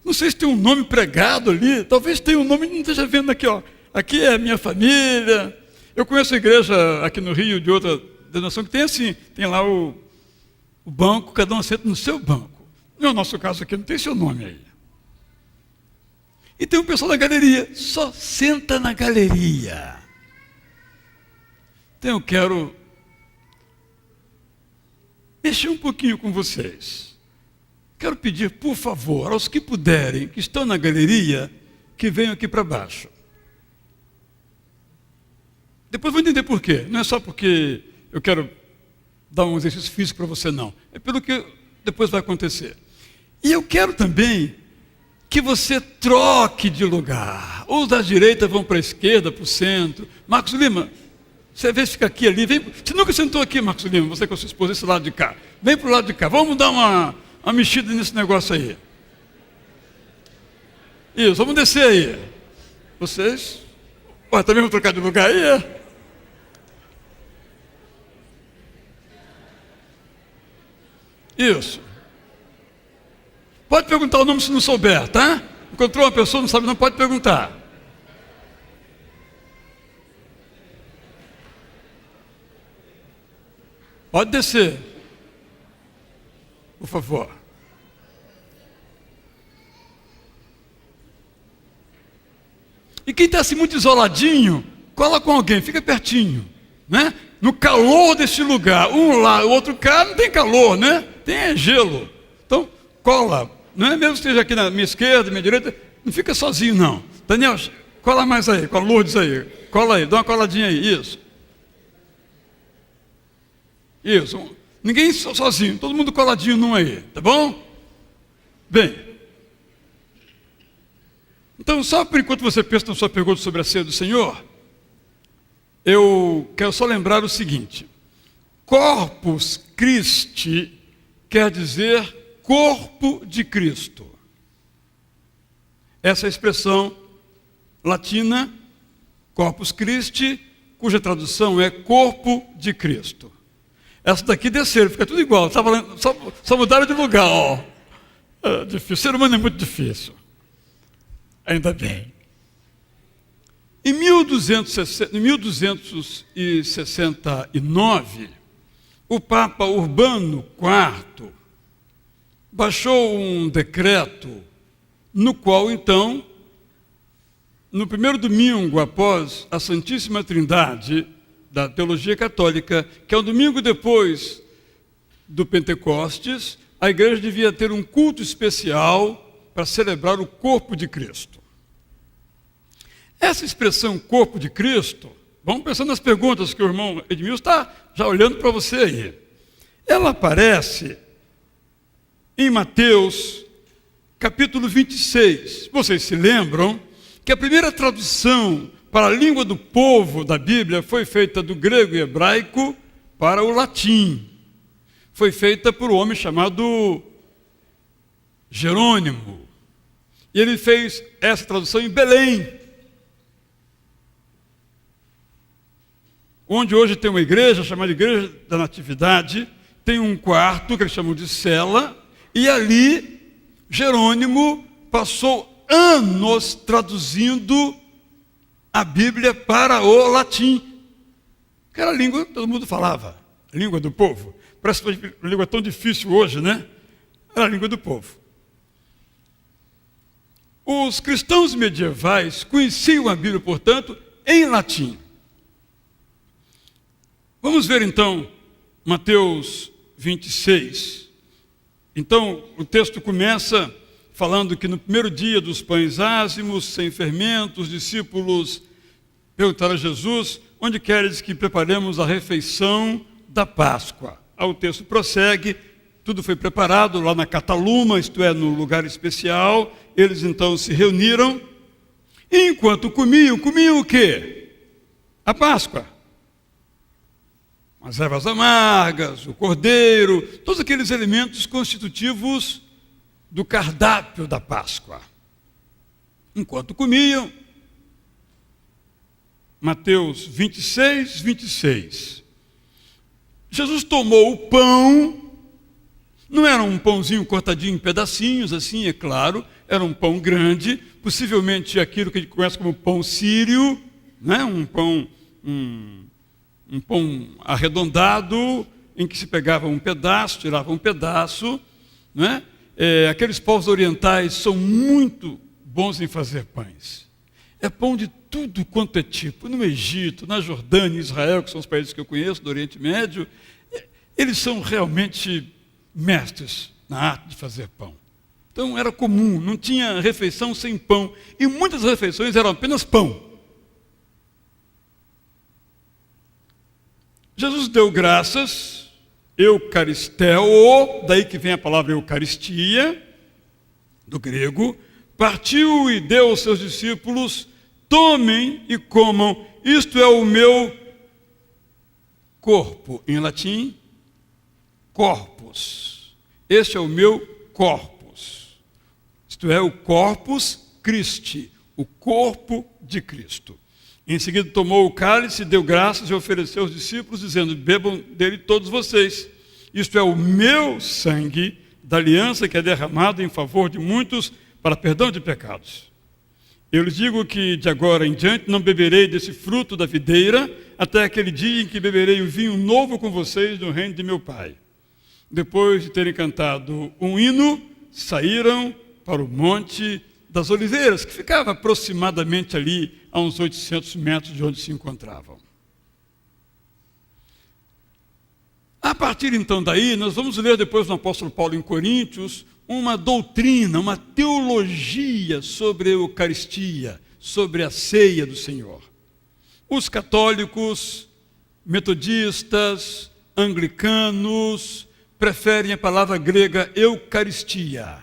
Não sei se tem um nome pregado ali, talvez tenha um nome, não esteja vendo aqui, ó. Aqui é a minha família. Eu conheço a igreja aqui no Rio de outra denominação que tem assim, tem lá o banco, cada um senta no seu banco. No nosso caso aqui não tem seu nome aí. E tem um pessoal da galeria, só senta na galeria. Então eu quero mexer um pouquinho com vocês. Quero pedir, por favor, aos que puderem, que estão na galeria, que venham aqui para baixo. Depois vou entender por quê. Não é só porque eu quero dar um exercício físico para você, não. É pelo que depois vai acontecer. E eu quero também que você troque de lugar. Os da direita vão para a esquerda, para o centro. Marcos Lima, você às vezes fica aqui, ali. Vem, você nunca sentou aqui, Marcos Lima, você com a sua esposa, esse lado de cá. Vem para o lado de cá. Vamos dar uma mexida nesse negócio aí. Isso, vamos descer aí. Vocês... também vão trocar de lugar aí, é? Isso. Pode perguntar o nome se não souber, tá? Encontrou uma pessoa, não sabe, não pode perguntar. Pode descer. Por favor. E quem está assim muito isoladinho, cola com alguém, fica pertinho, né? No calor desse lugar, um lá, o outro cá, não tem calor, né? Tem gelo. Então, cola, não é? Mesmo que esteja aqui na minha esquerda, minha direita, não fica sozinho, não. Daniel, cola mais aí, com a Lourdes aí. Cola aí, dá uma coladinha aí, isso. Isso. Ninguém sozinho, todo mundo coladinho num aí, tá bom? Bem. Então, só por enquanto você pensa na sua pergunta sobre a ceia do Senhor, eu quero só lembrar o seguinte: Corpus Christi quer dizer corpo de Cristo. Essa é a expressão latina, Corpus Christi, cuja tradução é corpo de Cristo. Essa daqui desceram, fica tudo igual, só mudaram de lugar, ó. É difícil, o ser humano é muito difícil. Ainda bem. Em 1269, o Papa Urbano IV baixou um decreto no qual, então, no primeiro domingo após a Santíssima Trindade da teologia católica, que é o domingo depois do Pentecostes, a igreja devia ter um culto especial para celebrar o corpo de Cristo. Essa expressão corpo de Cristo, vamos pensando nas perguntas que o irmão Edmilson está já olhando para você aí. Ela aparece em Mateus, capítulo 26. Vocês se lembram que a primeira tradução para a língua do povo da Bíblia foi feita do grego e hebraico para o latim. Foi feita por um homem chamado Jerônimo. E ele fez essa tradução em Belém, onde hoje tem uma igreja chamada Igreja da Natividade, tem um quarto que eles chamam de cela, e ali Jerônimo passou anos traduzindo a Bíblia para o latim, que era a língua que todo mundo falava, a língua do povo. Parece uma língua tão difícil hoje, né? Era a língua do povo. Os cristãos medievais conheciam a Bíblia, portanto, em latim. Vamos ver então Mateus 26. Então, o texto começa falando que no primeiro dia dos pães ázimos, sem fermento, os discípulos perguntaram a Jesus: onde queres que preparemos a refeição da Páscoa? Aí o texto prossegue: tudo foi preparado lá na Cataluma, isto é, no lugar especial. Eles então se reuniram, e enquanto comiam o quê? A Páscoa. As ervas amargas, o cordeiro, todos aqueles elementos constitutivos do cardápio da Páscoa. Enquanto comiam, Mateus 26, 26. Jesus tomou o pão, não era um pãozinho cortadinho em pedacinhos, assim, é claro, era um pão grande, possivelmente aquilo que a gente conhece como pão sírio, né? Um pão arredondado, em que se pegava um pedaço, tirava um pedaço, né? Aqueles povos orientais são muito bons em fazer pães. É pão de tudo quanto é tipo. No Egito, na Jordânia, Israel, que são os países que eu conheço, do Oriente Médio, eles são realmente mestres na arte de fazer pão. Então era comum, não tinha refeição sem pão. E muitas refeições eram apenas pão. Jesus deu graças, eucaristeo, daí que vem a palavra eucaristia, do grego, partiu e deu aos seus discípulos: tomem e comam, isto é o meu corpo, em latim, corpus. Este é o meu corpus, isto é o corpus Christi, o corpo de Cristo. Em seguida tomou o cálice, deu graças e ofereceu aos discípulos, dizendo: bebam dele todos vocês. Isto é o meu sangue da aliança que é derramado em favor de muitos para perdão de pecados. Eu lhes digo que de agora em diante não beberei desse fruto da videira, até aquele dia em que beberei o vinho novo com vocês no reino de meu Pai. Depois de terem cantado um hino, saíram para o Monte das Oliveiras, que ficava aproximadamente ali a uns 800 metros de onde se encontravam. A partir então daí, nós vamos ler depois no apóstolo Paulo em Coríntios uma doutrina, uma teologia sobre a Eucaristia, sobre a ceia do Senhor. Os católicos, metodistas, anglicanos, preferem a palavra grega Eucaristia.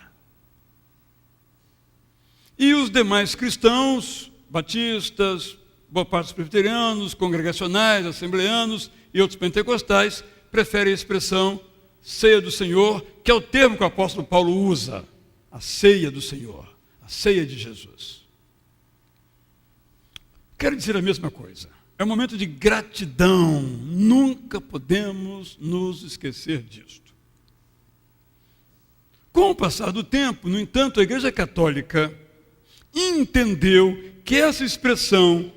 E os demais cristãos, batistas, boa parte dos presbiterianos, congregacionais, assembleanos e outros pentecostais, preferem a expressão ceia do Senhor, que é o termo que o apóstolo Paulo usa, a ceia do Senhor, a ceia de Jesus. Quero dizer a mesma coisa, é um momento de gratidão, nunca podemos nos esquecer disto. Com o passar do tempo, no entanto, a Igreja Católica entendeu que essa expressão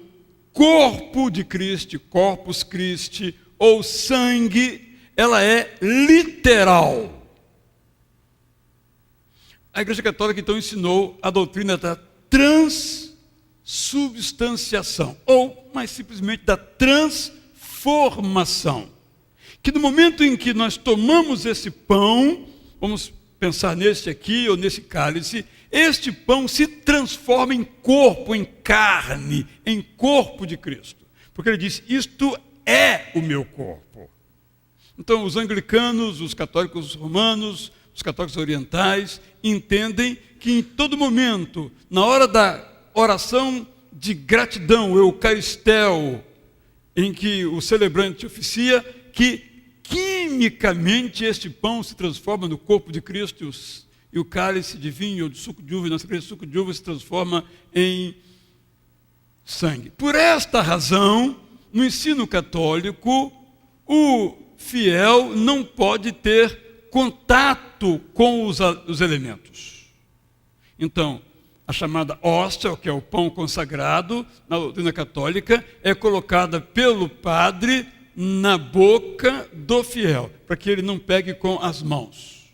corpo de Cristo, corpus Christi, ou sangue, ela é literal. A Igreja Católica então ensinou a doutrina da transubstanciação, ou mais simplesmente da transformação. Que no momento em que nós tomamos esse pão, vamos pensar neste aqui ou nesse cálice, este pão se transforma em corpo, em carne, em corpo de Cristo. Porque ele diz: isto é o meu corpo. Então, os anglicanos, os católicos romanos, os católicos orientais, entendem que em todo momento, na hora da oração de gratidão, o eucaristel, em que o celebrante oficia, que quimicamente este pão se transforma no corpo de Cristo e o cálice de vinho ou de suco de uva, nossa igreja, suco de uva se transforma em sangue. Por esta razão, no ensino católico, o fiel não pode ter contato com os elementos. Então, a chamada hóstia, que é o pão consagrado, na doutrina católica, é colocada pelo padre na boca do fiel, para que ele não pegue com as mãos,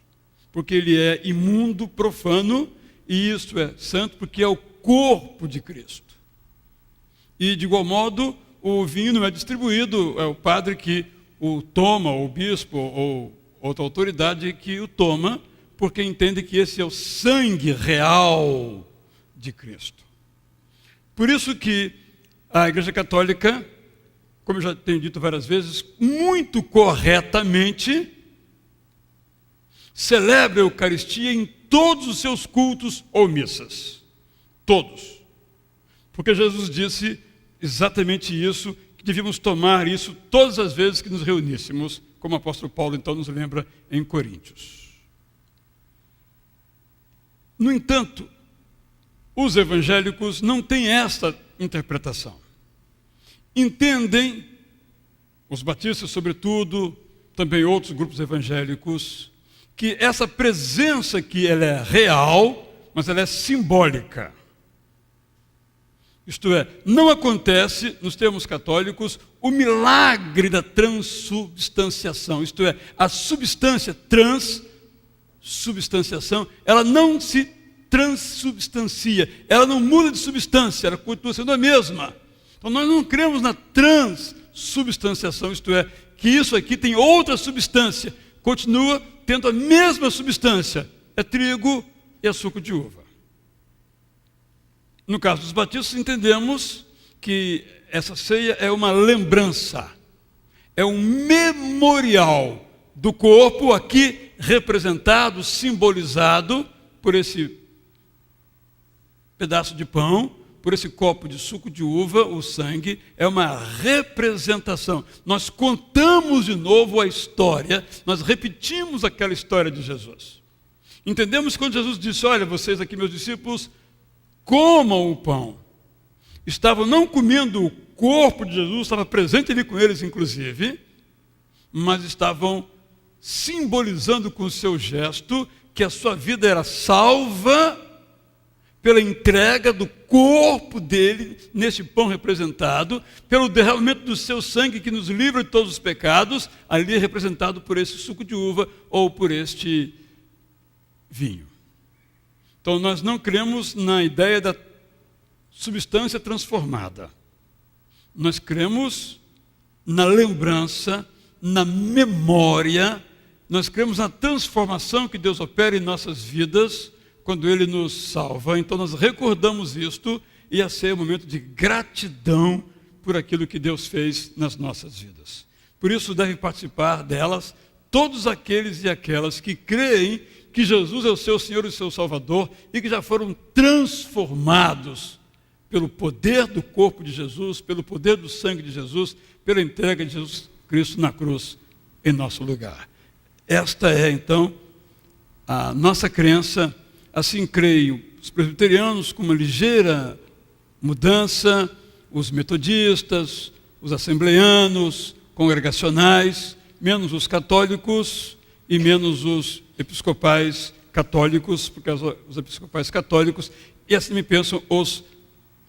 porque ele é imundo, profano, e isso é santo, porque é o corpo de Cristo. E, de igual modo, o vinho não é distribuído, é o padre que o toma, ou o bispo, ou outra autoridade que o toma, porque entende que esse é o sangue real de Cristo. Por isso que a Igreja Católica, como eu já tenho dito várias vezes, muito corretamente, celebra a Eucaristia em todos os seus cultos ou missas. Todos. Porque Jesus disse exatamente isso, que devíamos tomar isso todas as vezes que nos reuníssemos, como o apóstolo Paulo então nos lembra em Coríntios. No entanto, os evangélicos não têm esta interpretação. Entendem, os batistas sobretudo, também outros grupos evangélicos, que essa presença aqui ela é real, mas ela é simbólica. Isto é, não acontece, nos termos católicos, o milagre da transubstanciação. Isto é, a substância, transubstanciação, ela não se transubstancia, ela não muda de substância, ela continua sendo a mesma. Então nós não cremos na transubstanciação, isto é, que isso aqui tem outra substância, continua tendo a mesma substância, é trigo e é suco de uva. No caso dos batistas, entendemos que essa ceia é uma lembrança, é um memorial do corpo aqui representado, simbolizado por esse pedaço de pão, por esse copo de suco de uva, o sangue, é uma representação. Nós contamos de novo a história, nós repetimos aquela história de Jesus. Entendemos quando Jesus disse, olha, vocês aqui, meus discípulos, comam o pão. Estavam não comendo o corpo de Jesus, estava presente ali com eles, inclusive, mas estavam simbolizando com o seu gesto que a sua vida era salva pela entrega do corpo dele, nesse pão representado, pelo derramamento do seu sangue que nos livra de todos os pecados, ali representado por esse suco de uva ou por este vinho. Então, nós não cremos na ideia da substância transformada. Nós cremos na lembrança, na memória, nós cremos na transformação que Deus opera em nossas vidas quando Ele nos salva. Então, nós recordamos isto e a ser um momento de gratidão por aquilo que Deus fez nas nossas vidas. Por isso, devem participar delas todos aqueles e aquelas que creem que Jesus é o seu Senhor e o seu Salvador e que já foram transformados pelo poder do corpo de Jesus, pelo poder do sangue de Jesus, pela entrega de Jesus Cristo na cruz em nosso lugar. Esta é, então, a nossa crença. Assim creio os presbiterianos com uma ligeira mudança, os metodistas, os assembleanos, congregacionais, menos os católicos e menos os episcopais católicos, porque os episcopais católicos, e assim me pensam os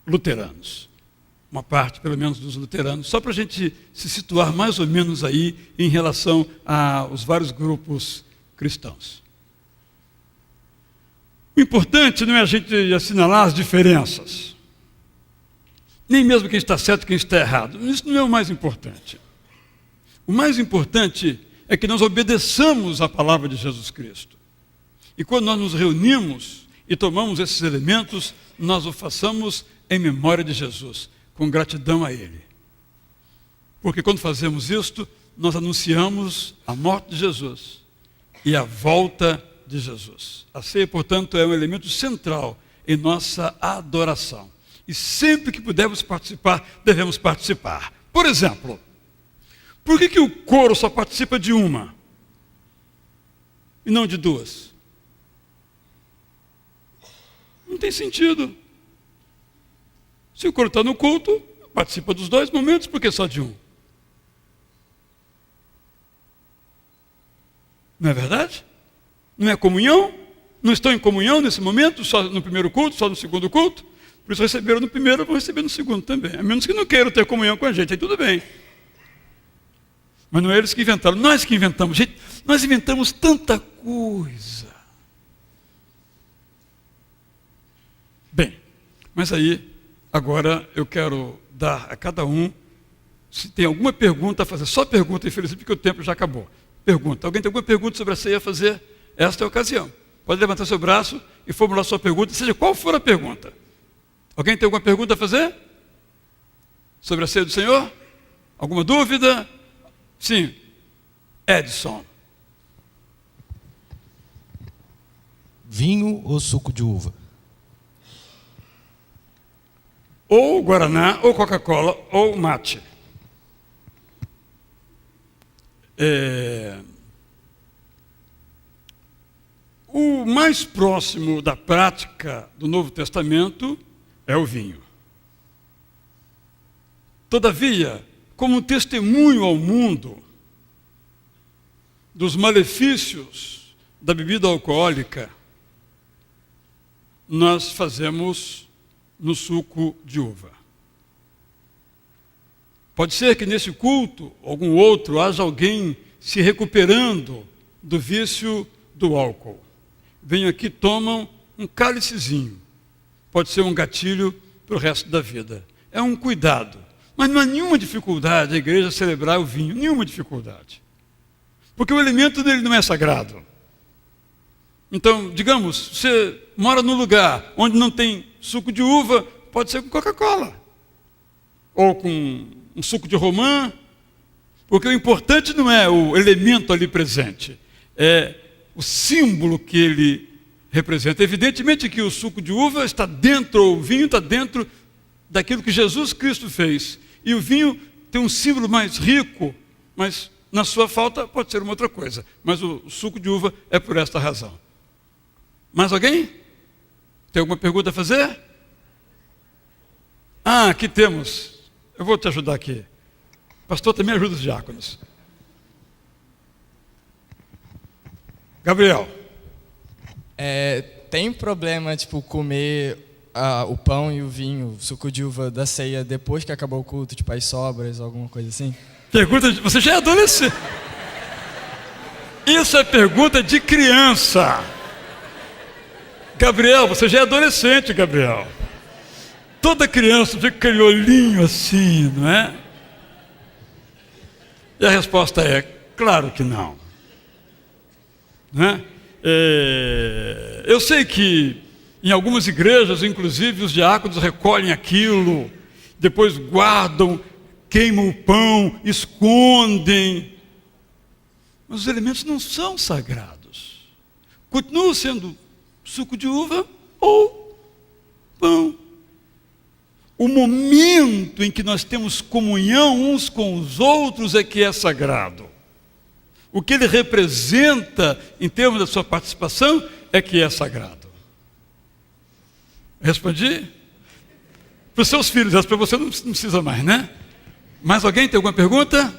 luteranos. Uma parte, pelo menos, dos luteranos, só para a gente se situar mais ou menos aí em relação aos vários grupos cristãos. O importante não é a gente assinalar as diferenças, nem mesmo quem está certo e quem está errado. Isso não é o mais importante. O mais importante é que nós obedeçamos a palavra de Jesus Cristo. E quando nós nos reunimos e tomamos esses elementos, nós o façamos em memória de Jesus, com gratidão a Ele. Porque quando fazemos isto, nós anunciamos a morte de Jesus e a volta de Jesus. A ceia, portanto, é um elemento central em nossa adoração. E sempre que pudermos participar, devemos participar. Por exemplo, por que o coro só participa de uma e não de duas? Não tem sentido. Se o coro está no culto, participa dos dois momentos, por que só de um? Não é verdade? Não é comunhão? Não estão em comunhão nesse momento, só no primeiro culto, só no segundo culto? Por isso receberam no primeiro, vão receber no segundo também. A menos que não queiram ter comunhão com a gente, aí tudo bem. Mas não é eles que inventaram, nós que inventamos. Gente, nós inventamos tanta coisa. Bem, mas aí, agora eu quero dar a cada um se tem alguma pergunta a fazer, só pergunta, infelizmente, porque o tempo já acabou. Pergunta. Alguém tem alguma pergunta sobre a ceia a fazer? Esta é a ocasião. Pode levantar seu braço e formular sua pergunta, seja qual for a pergunta. Alguém tem alguma pergunta a fazer? Sobre a ceia do Senhor? Alguma dúvida? Sim. Edson. Vinho ou suco de uva? Ou Guaraná, ou Coca-Cola, ou mate. O mais próximo da prática do Novo Testamento é o vinho. Todavia, como um testemunho ao mundo dos malefícios da bebida alcoólica, nós fazemos no suco de uva. Pode ser que nesse culto, algum outro, haja alguém se recuperando do vício do álcool. Venham aqui, tomam um cálicezinho. Pode ser um gatilho para o resto da vida. É um cuidado. Mas não há nenhuma dificuldade a igreja celebrar o vinho, nenhuma dificuldade. Porque o elemento dele não é sagrado. Então, digamos, você mora num lugar onde não tem suco de uva, pode ser com Coca-Cola. Ou com um suco de romã. Porque o importante não é o elemento ali presente, é o símbolo que ele representa. Evidentemente que o suco de uva está dentro, ou o vinho está dentro daquilo que Jesus Cristo fez. E o vinho tem um símbolo mais rico, mas na sua falta pode ser uma outra coisa. Mas o suco de uva é por esta razão. Mais alguém? Tem alguma pergunta a fazer? Aqui temos. Eu vou te ajudar aqui. Pastor também ajuda os diáconos. Gabriel. Tem problema, tipo, comer o pão e o vinho, o suco de uva da ceia depois que acabou o culto, tipo, as sobras, alguma coisa assim? Pergunta, você já é adolescente. Isso é pergunta de criança. Gabriel, você já é adolescente, Gabriel. Toda criança fica com aquele olhinho assim, não é? E a resposta é, claro que não. Né? Eu sei que em algumas igrejas, inclusive, os diáconos recolhem aquilo, depois guardam, queimam o pão, escondem. Mas os elementos não são sagrados. Continuam sendo suco de uva ou pão. O momento em que nós temos comunhão uns com os outros é que é sagrado. O que ele representa em termos da sua participação é que é sagrado. Respondi? Para os seus filhos, para você não precisa mais, né? Mais alguém tem alguma pergunta?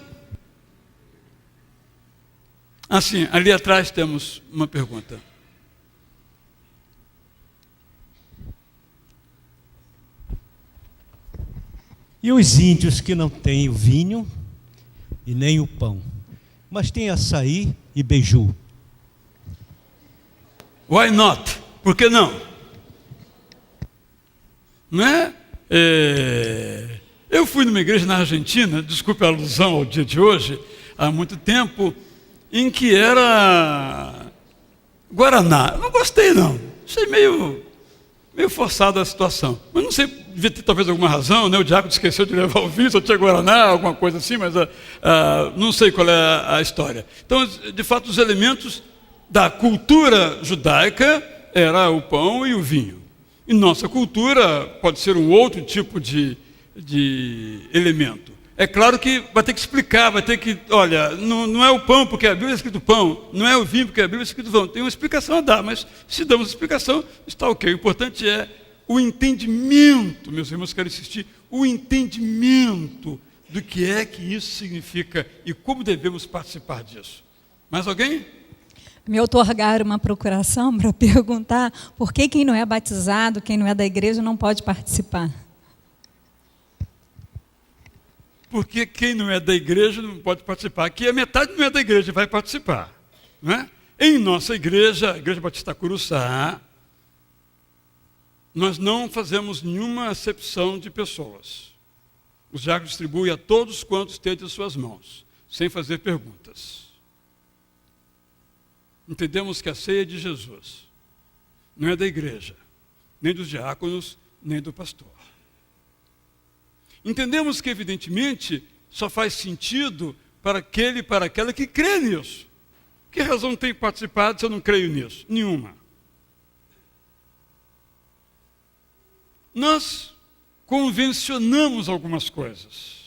Sim, ali atrás temos uma pergunta. E os índios que não têm o vinho e nem o pão, mas têm açaí e beiju? Why not? Por que não? Não é? Eu fui numa igreja na Argentina, desculpe a alusão ao dia de hoje, há muito tempo, em que era Guaraná. Eu não gostei não, achei meio forçada a situação. Mas não sei, devia ter talvez alguma razão, né? O diácono esqueceu de levar o vinho, só tinha Guaraná, alguma coisa assim, mas não sei qual é a história. Então, de fato, os elementos da cultura judaica era o pão e o vinho. Em nossa cultura, pode ser um outro tipo de elemento. É claro que vai ter que explicar, vai ter que, olha, não é o pão porque a Bíblia é escrito pão, não é o vinho porque a Bíblia é escrito vinho. Tem uma explicação a dar, mas se damos explicação, está ok. O importante é o entendimento, meus irmãos, quero insistir, o entendimento do que é que isso significa e como devemos participar disso. Mais alguém? Me otorgaram uma procuração para perguntar por que quem não é batizado, quem não é da igreja, não pode participar. Porque quem não é da igreja não pode participar. Aqui a metade não é da igreja, vai participar. Não é? Em nossa igreja, a Igreja Batista Curuçá, nós não fazemos nenhuma acepção de pessoas. Os diáconos distribuem a todos quantos têm em suas mãos, sem fazer perguntas. Entendemos que a ceia é de Jesus, não é da igreja, nem dos diáconos, nem do pastor. Entendemos que, evidentemente, só faz sentido para aquele e para aquela que crê nisso. Que razão tem participado se eu não creio nisso? Nenhuma. Nós convencionamos algumas coisas.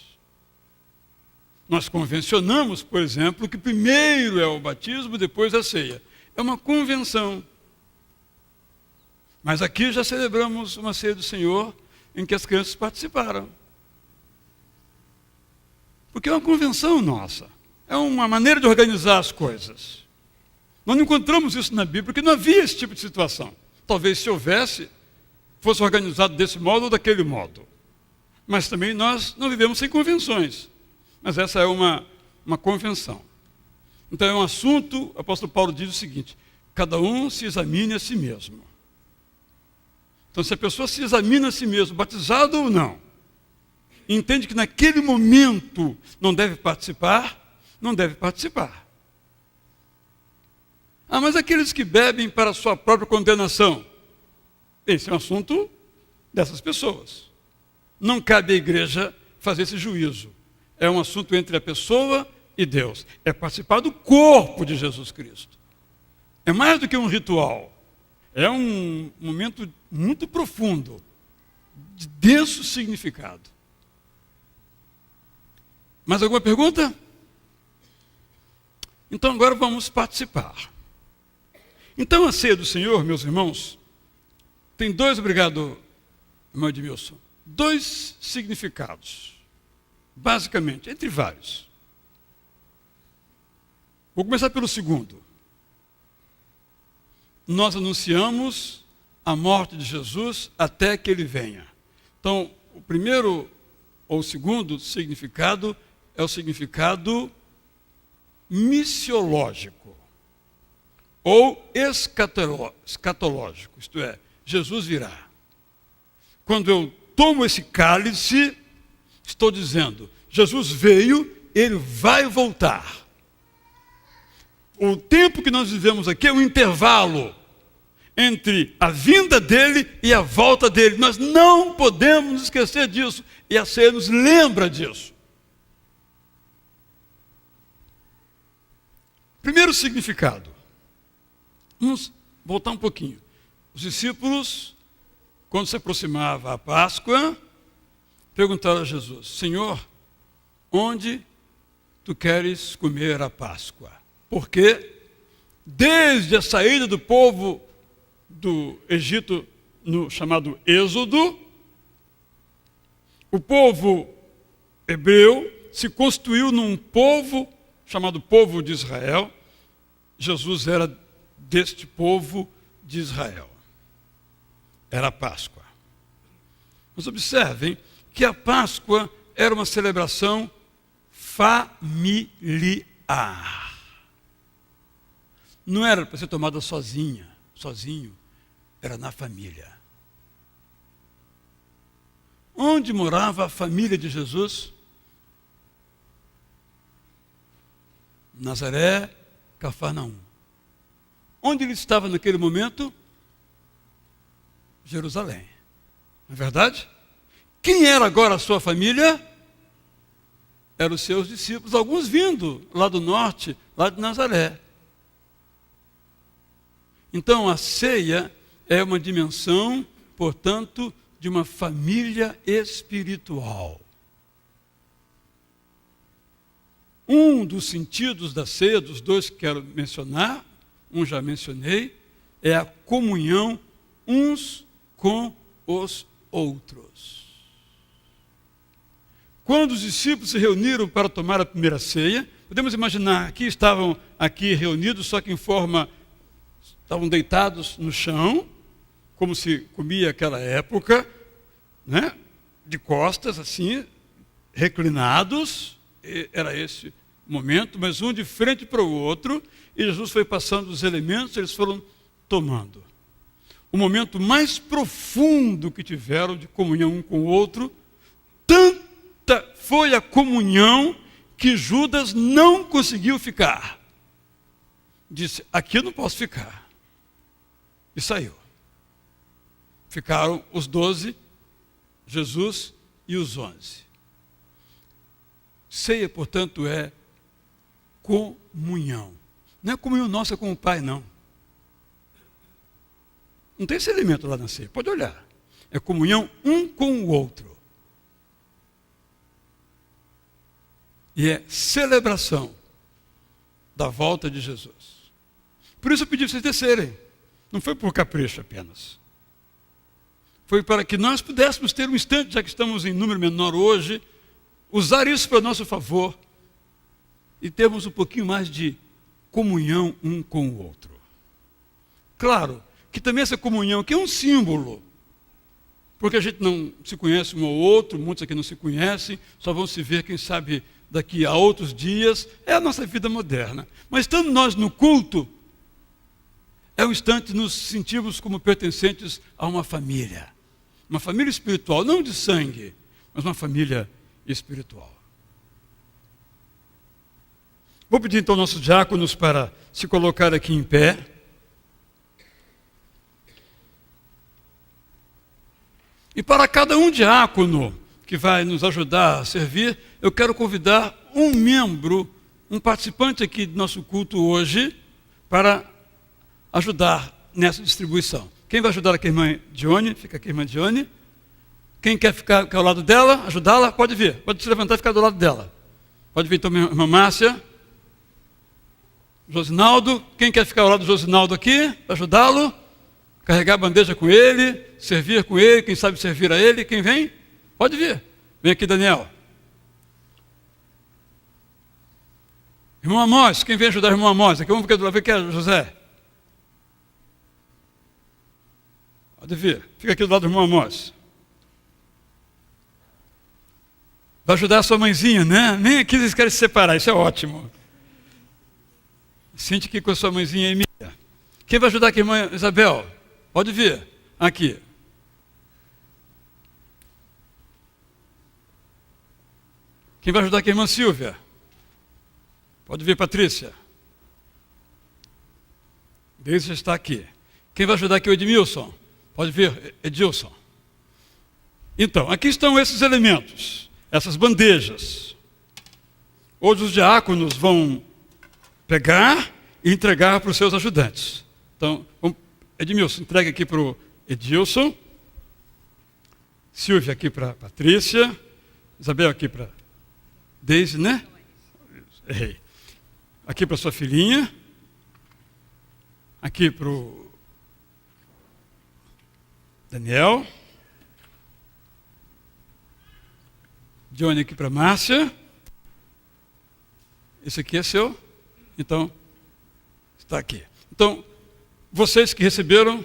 Nós convencionamos, por exemplo, que primeiro é o batismo, depois a ceia. É uma convenção. Mas aqui já celebramos uma ceia do Senhor em que as crianças participaram. Porque é uma convenção nossa. É uma maneira de organizar as coisas. Nós não encontramos isso na Bíblia, porque não havia esse tipo de situação. Talvez se houvesse, fosse organizado desse modo ou daquele modo. Mas também nós não vivemos sem convenções. Mas essa é uma convenção. Então é um assunto, o apóstolo Paulo diz o seguinte: cada um se examine a si mesmo. Então se a pessoa se examina a si mesmo, batizado ou não, entende que naquele momento não deve participar, não deve participar. Ah, mas aqueles que bebem para a sua própria condenação, esse é um assunto dessas pessoas. Não cabe à igreja fazer esse juízo. É um assunto entre a pessoa e Deus. É participar do corpo de Jesus Cristo. É mais do que um ritual. É um momento muito profundo, de denso significado. Mais alguma pergunta? Então agora vamos participar. Então a ceia do Senhor, meus irmãos, tem dois, obrigado, irmão Edmilson, dois significados, basicamente, entre vários. Vou começar pelo segundo. Nós anunciamos a morte de Jesus até que ele venha. Então, o primeiro ou o segundo significado é o significado missiológico ou escatológico, isto é, Jesus virá. Quando eu tomo esse cálice, estou dizendo, Jesus veio, ele vai voltar. O tempo que nós vivemos aqui é um intervalo entre a vinda dele e a volta dele. Nós não podemos nos esquecer disso, e a ceia nos lembra disso. Primeiro significado. Vamos voltar um pouquinho. Os discípulos, quando se aproximava a Páscoa, perguntaram a Jesus: Senhor, onde tu queres comer a Páscoa? Porque desde a saída do povo do Egito, no chamado Êxodo, o povo hebreu se constituiu num povo chamado povo de Israel. Jesus era deste povo de Israel. Era a Páscoa. Mas observem que a Páscoa era uma celebração familiar. Não era para ser tomada sozinho, era na família. Onde morava a família de Jesus? Nazaré, Cafarnaum. Onde ele estava naquele momento? Jerusalém. Não é verdade? Quem era agora a sua família? Eram os seus discípulos, alguns vindo lá do norte, lá de Nazaré. Então a ceia é uma dimensão, portanto, de uma família espiritual. Um dos sentidos da ceia, dos dois que quero mencionar, um já mencionei, é a comunhão uns com os outros. Quando os discípulos se reuniram para tomar a primeira ceia, podemos imaginar que estavam aqui reunidos, só que estavam deitados no chão, como se comia naquela época, né? De costas, assim, reclinados. Era esse momento, mas um de frente para o outro, e Jesus foi passando os elementos, eles foram tomando. O momento mais profundo que tiveram de comunhão um com o outro, tanto foi a comunhão que Judas não conseguiu ficar. Disse, aqui eu não posso ficar. E saiu. Ficaram os 12, Jesus e os 11. Ceia, portanto, é comunhão. Não é comunhão nossa com o Pai, não. Não tem esse elemento lá na ceia, pode olhar. É comunhão um com o outro. E é celebração da volta de Jesus. Por isso eu pedi para vocês descerem. Não foi por capricho apenas. Foi para que nós pudéssemos ter um instante, já que estamos em número menor hoje, usar isso para nosso favor e termos um pouquinho mais de comunhão um com o outro. Claro que também essa comunhão aqui é um símbolo, porque a gente não se conhece um ao outro, muitos aqui não se conhecem, só vão se ver, quem sabe, daqui a outros dias, é a nossa vida moderna. Mas estando nós no culto, é um instante nos sentirmos como pertencentes a uma família espiritual, não de sangue, mas uma família espiritual. Vou pedir então aos nossos diáconos para se colocar aqui em pé. E para cada um diácono que vai nos ajudar a servir, eu quero convidar um membro, um participante aqui do nosso culto hoje, para ajudar nessa distribuição. Quem vai ajudar aqui a irmã Dione? Fica aqui a irmã Dione. Quem quer ficar ao lado dela, ajudá-la, pode vir. Pode se levantar e ficar do lado dela. Pode vir então a irmã Márcia. Josinaldo. Quem quer ficar ao lado do Josinaldo aqui, ajudá-lo? Carregar a bandeja com ele, servir com ele, quem sabe servir a ele. Quem vem? Pode vir. Vem aqui, Daniel. Irmão Amós, quem vem ajudar o irmão Amós? Aqui vamos ver quem é José. Pode vir. Fica aqui do lado do irmão Amós. Vai ajudar a sua mãezinha, né? Nem aqui eles querem se separar, isso é ótimo. Sente aqui com a sua mãezinha Emília. Quem vai ajudar aqui, irmã Isabel? Pode vir. Aqui. Quem vai ajudar aqui, irmã Silvia? Pode vir, Patrícia. Deus está aqui. Quem vai ajudar aqui, o Edmilson? Pode vir, Edilson. Então, aqui estão esses elementos, essas bandejas. Hoje os diáconos vão pegar e entregar para os seus ajudantes. Então, Edmilson, entrega aqui para o Edilson. Silvia aqui para a Patrícia. Isabel aqui para Deise, né? Errei. Aqui para sua filhinha. Aqui para o Daniel. Johnny aqui para Márcia. Esse aqui é seu. Então, está aqui. Então, vocês que receberam,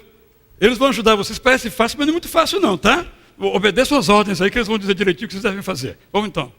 eles vão ajudar vocês. Parece fácil, mas não é muito fácil não, tá? Obedeçam as ordens aí que eles vão dizer direitinho o que vocês devem fazer. Vamos então.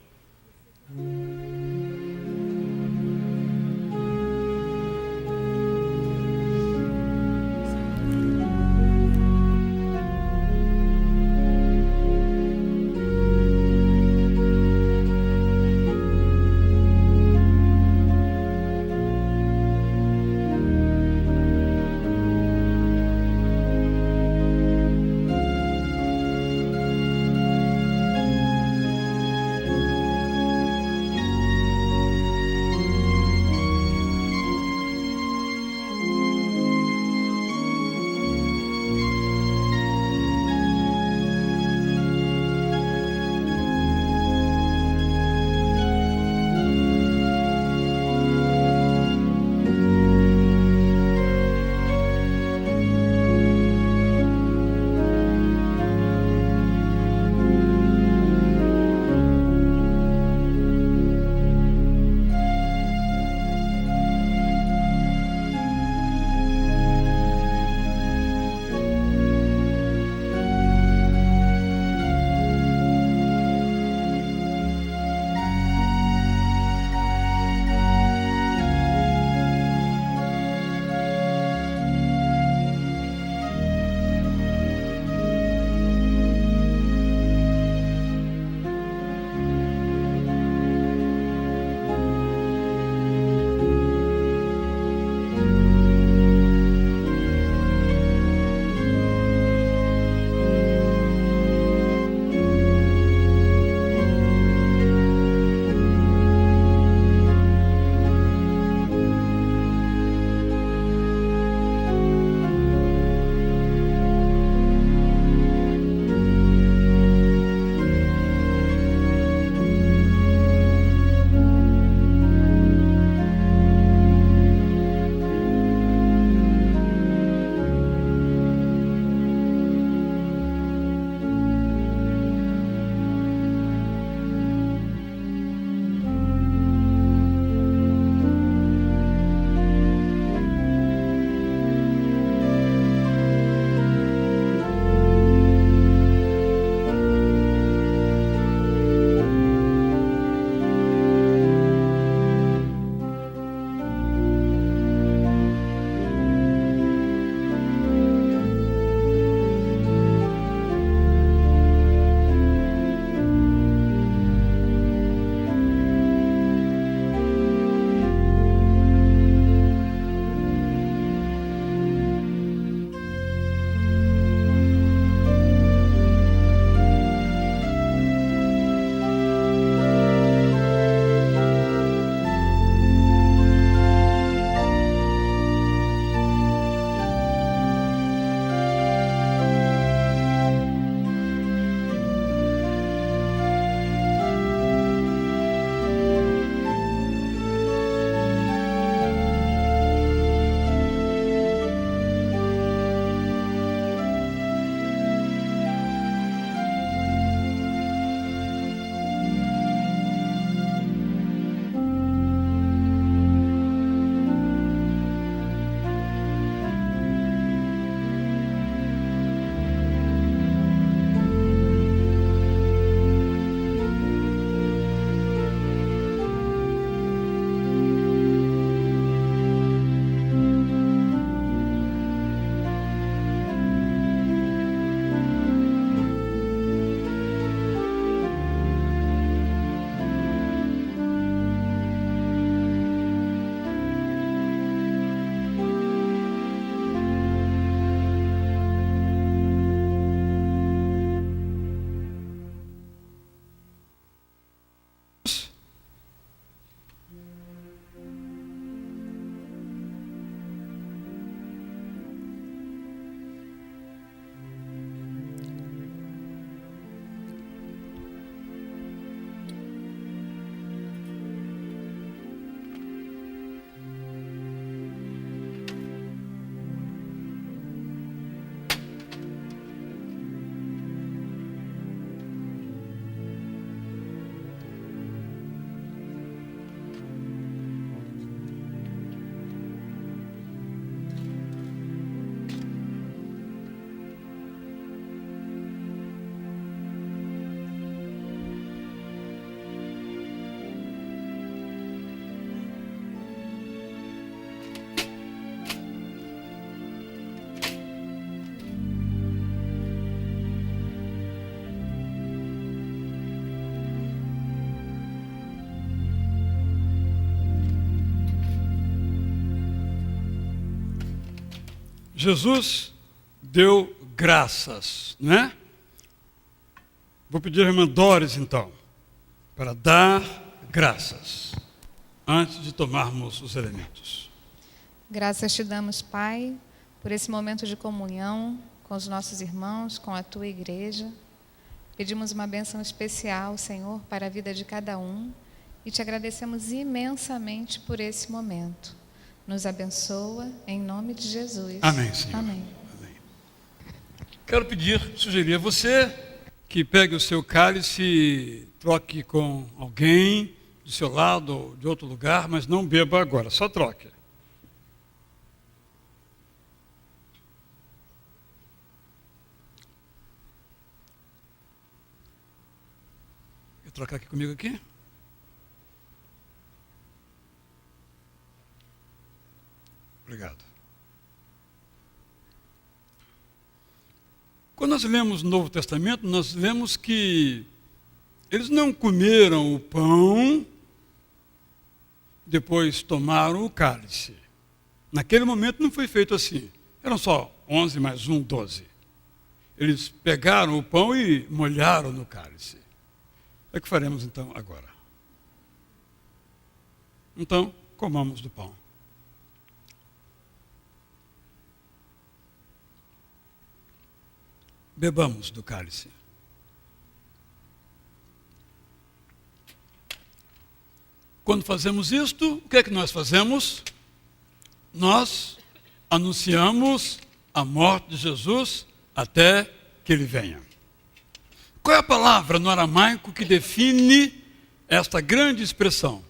Jesus deu graças, não é? Vou pedir a irmã Doris, então, para dar graças, antes de tomarmos os elementos. Graças te damos, Pai, por esse momento de comunhão com os nossos irmãos, com a tua igreja. Pedimos uma bênção especial, Senhor, para a vida de cada um e te agradecemos imensamente por esse momento. Nos abençoa, em nome de Jesus. Amém, Senhor. Amém. Amém. Quero sugerir a você que pegue o seu cálice e troque com alguém do seu lado ou de outro lugar, mas não beba agora, só troque. Quer trocar aqui comigo aqui? Obrigado. Quando nós lemos o Novo Testamento, nós vemos que eles não comeram o pão, depois tomaram o cálice. Naquele momento não foi feito assim. Eram só 11 mais 1, 12. Eles pegaram o pão e molharam no cálice. É o que faremos então agora. Então, comamos do pão. Bebamos do cálice. Quando fazemos isto, o que é que nós fazemos? Nós anunciamos a morte de Jesus até que ele venha. Qual é a palavra no aramaico que define esta grande expressão?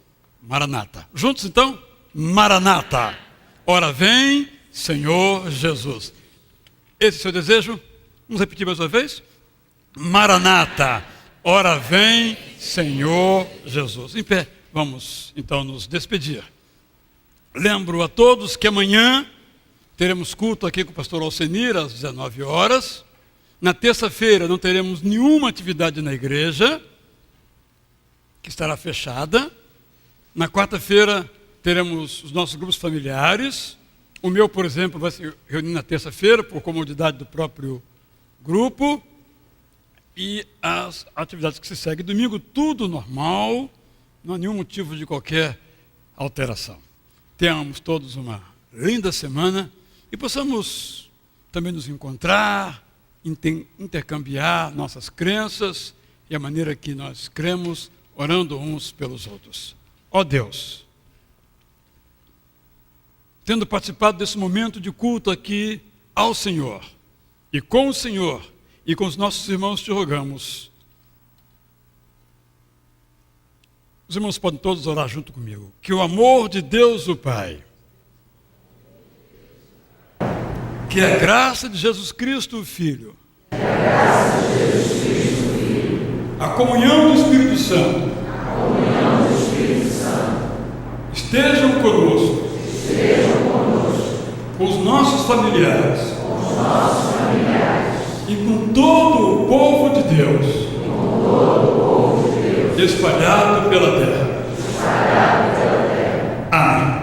Maranata. Juntos então? Maranata. Ora vem, Senhor Jesus. Esse é o seu desejo? Vamos repetir mais uma vez? Maranata, ora vem, Senhor Jesus. Em pé, vamos então nos despedir. Lembro a todos que amanhã teremos culto aqui com o pastor Alcenir às 19 horas. Na terça-feira não teremos nenhuma atividade na igreja, que estará fechada. Na quarta-feira teremos os nossos grupos familiares. O meu, por exemplo, vai se reunir na terça-feira, por comodidade do próprio grupo, e as atividades que se seguem domingo, tudo normal, não há nenhum motivo de qualquer alteração. Tenhamos todos uma linda semana e possamos também nos encontrar, intercambiar nossas crenças e a maneira que nós cremos, orando uns pelos outros. Ó Deus, tendo participado desse momento de culto aqui ao Senhor, e com o Senhor e com os nossos irmãos te rogamos. Os irmãos podem todos orar junto comigo. Que o amor de Deus o Pai, que a graça de Jesus Cristo o Filho, a comunhão do Espírito Santo, estejam conosco, com os nossos familiares, e com todo o povo de Deus, espalhado pela terra. Amém.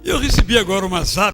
Eu recebi agora uma zap